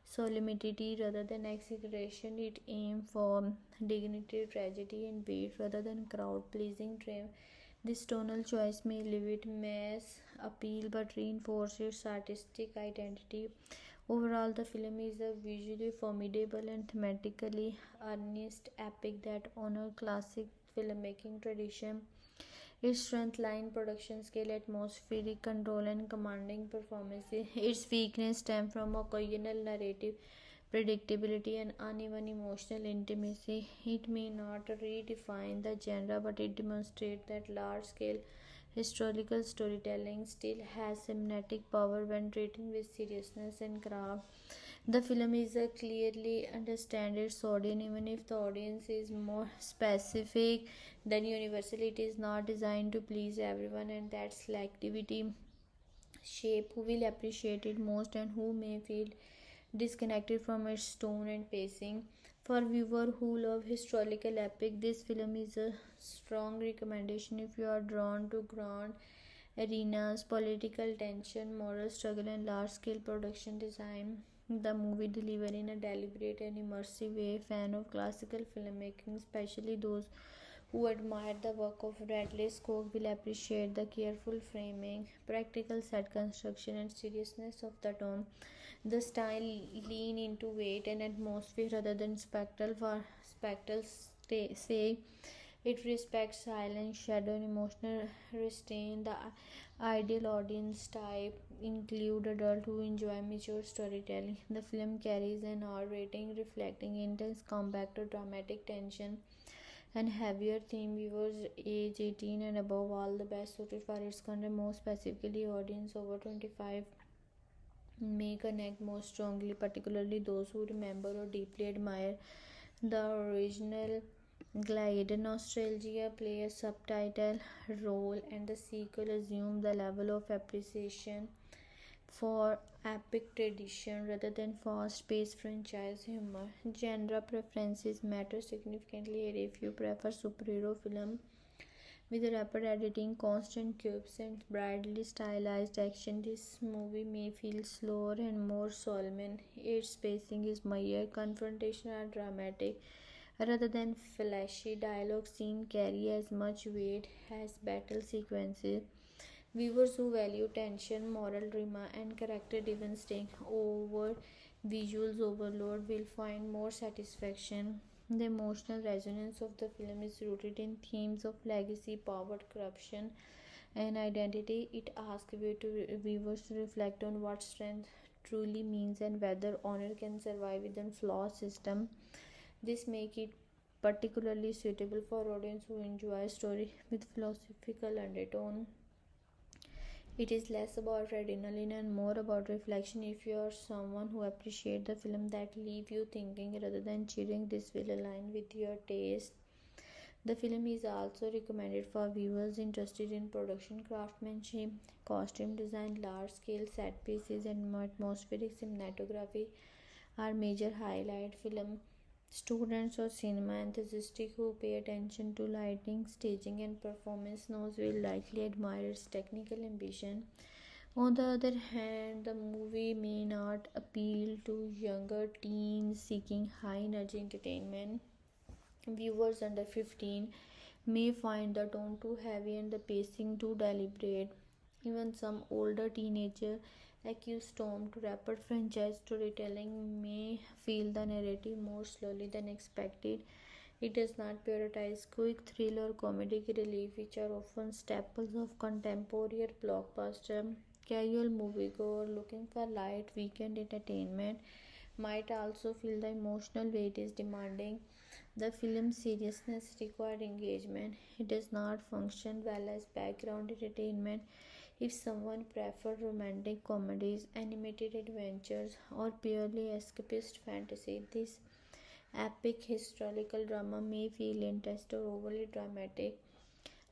solemnity rather than exaggeration. It aims for dignity, tragedy, and weight rather than crowd-pleasing triumph. This tonal choice may elevate mass appeal but reinforce its artistic identity. Overall, the film is a visually formidable and thematically earnest epic that honors classic filmmaking tradition. Its strength lie in production scale, atmospheric control, and commanding performances. Its weakness stem from occasional narrative predictability and uneven emotional intimacy. It may not redefine the genre, but it demonstrates that large scale historical storytelling still has cinematic power when treated with seriousness and craft. The film is a clearly understand its audience, even if the audience is more specific than universal. It is not designed to please everyone, and that selectivity shape who will appreciate it most and who may feel disconnected from its tone and pacing. For viewers who love historical epic, this film is a strong recommendation. If you are drawn to grand arenas, political tension, moral struggle, and large-scale production design, the movie delivers in a deliberate and immersive way. Fan of classical filmmaking, especially those who admire the work of Ridley Scott, will appreciate the careful framing, practical set construction, and seriousness of the tone. The style lean into weight and atmosphere rather than spectacle for spectacle's sake. It respects silence, shadow, and emotional restraint. The ideal audience type include adults who enjoy mature storytelling. The film carries an R rating reflecting intense combat or dramatic tension and heavier theme. Viewers age 18 and above all the best suited for its content. More specifically, audience over 25 may connect more strongly, particularly those who remember or deeply admire the original. Gladiator nostalgia play a subtitle role, and the sequel assume the level of appreciation for epic tradition rather than fast-paced franchise humor. Genre preferences matter significantly here. If you prefer superhero film with rapid editing, constant cubes, and brightly stylized action, this movie may feel slower and more solemn. Its pacing is mild, confrontation are dramatic rather than flashy. Dialogue scenes carry as much weight as battle sequences. Viewers who value tension, moral drama, and character-driven staying over visuals overload will find more satisfaction. The emotional resonance of the film is rooted in themes of legacy, power, corruption, and identity. It asks viewers to reflect on what strength truly means and whether honor can survive within flawed system. This makes it particularly suitable for audience who enjoy story with philosophical undertone. It is less about adrenaline and more about reflection. If you are someone who appreciates the film that leave you thinking rather than cheering, this will align with your taste. The film is also recommended for viewers interested in production craftsmanship, costume design, large scale set pieces, and atmospheric cinematography are major highlight. Film students or cinema enthusiasts who pay attention to lighting, staging, and performance knows will likely admire its technical ambition. On the other hand, the movie may not appeal to younger teens seeking high energy entertainment. Viewers under 15 may find the tone too heavy and the pacing too deliberate. Even some older teenagers accustomed to rapid franchise storytelling may feel the narrative more slowly than expected. It does not prioritize quick thrill or comedic relief, which are often staples of contemporary blockbuster. Casual moviegoer looking for light weekend entertainment might also feel the emotional weight is demanding. The film's seriousness required engagement. It does not function well as background entertainment. If someone prefers romantic comedies, animated adventures, or purely escapist fantasy, this epic historical drama may feel intense or overly dramatic.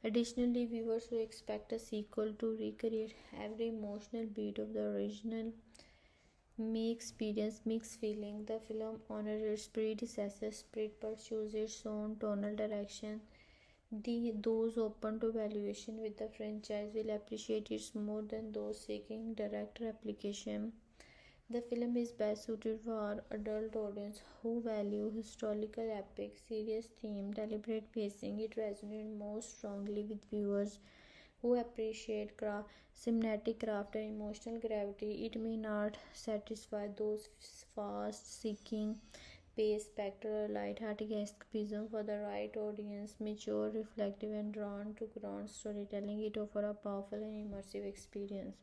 Additionally, viewers who expect a sequel to recreate every emotional beat of the original may experience mixed feelings. The film honors its predecessor spirit, pursues its own tonal direction. Those open to evaluation with the franchise will appreciate it more than those seeking direct replication. The film is best suited for adult audience who value historical epic, serious theme, deliberate pacing. It resonates most strongly with viewers who appreciate cinematic craft and emotional gravity. It may not satisfy those fast seeking pace, spectral, or light-hearted escapism. For the right audience, mature, reflective, and drawn to ground storytelling, it offers a powerful and immersive experience.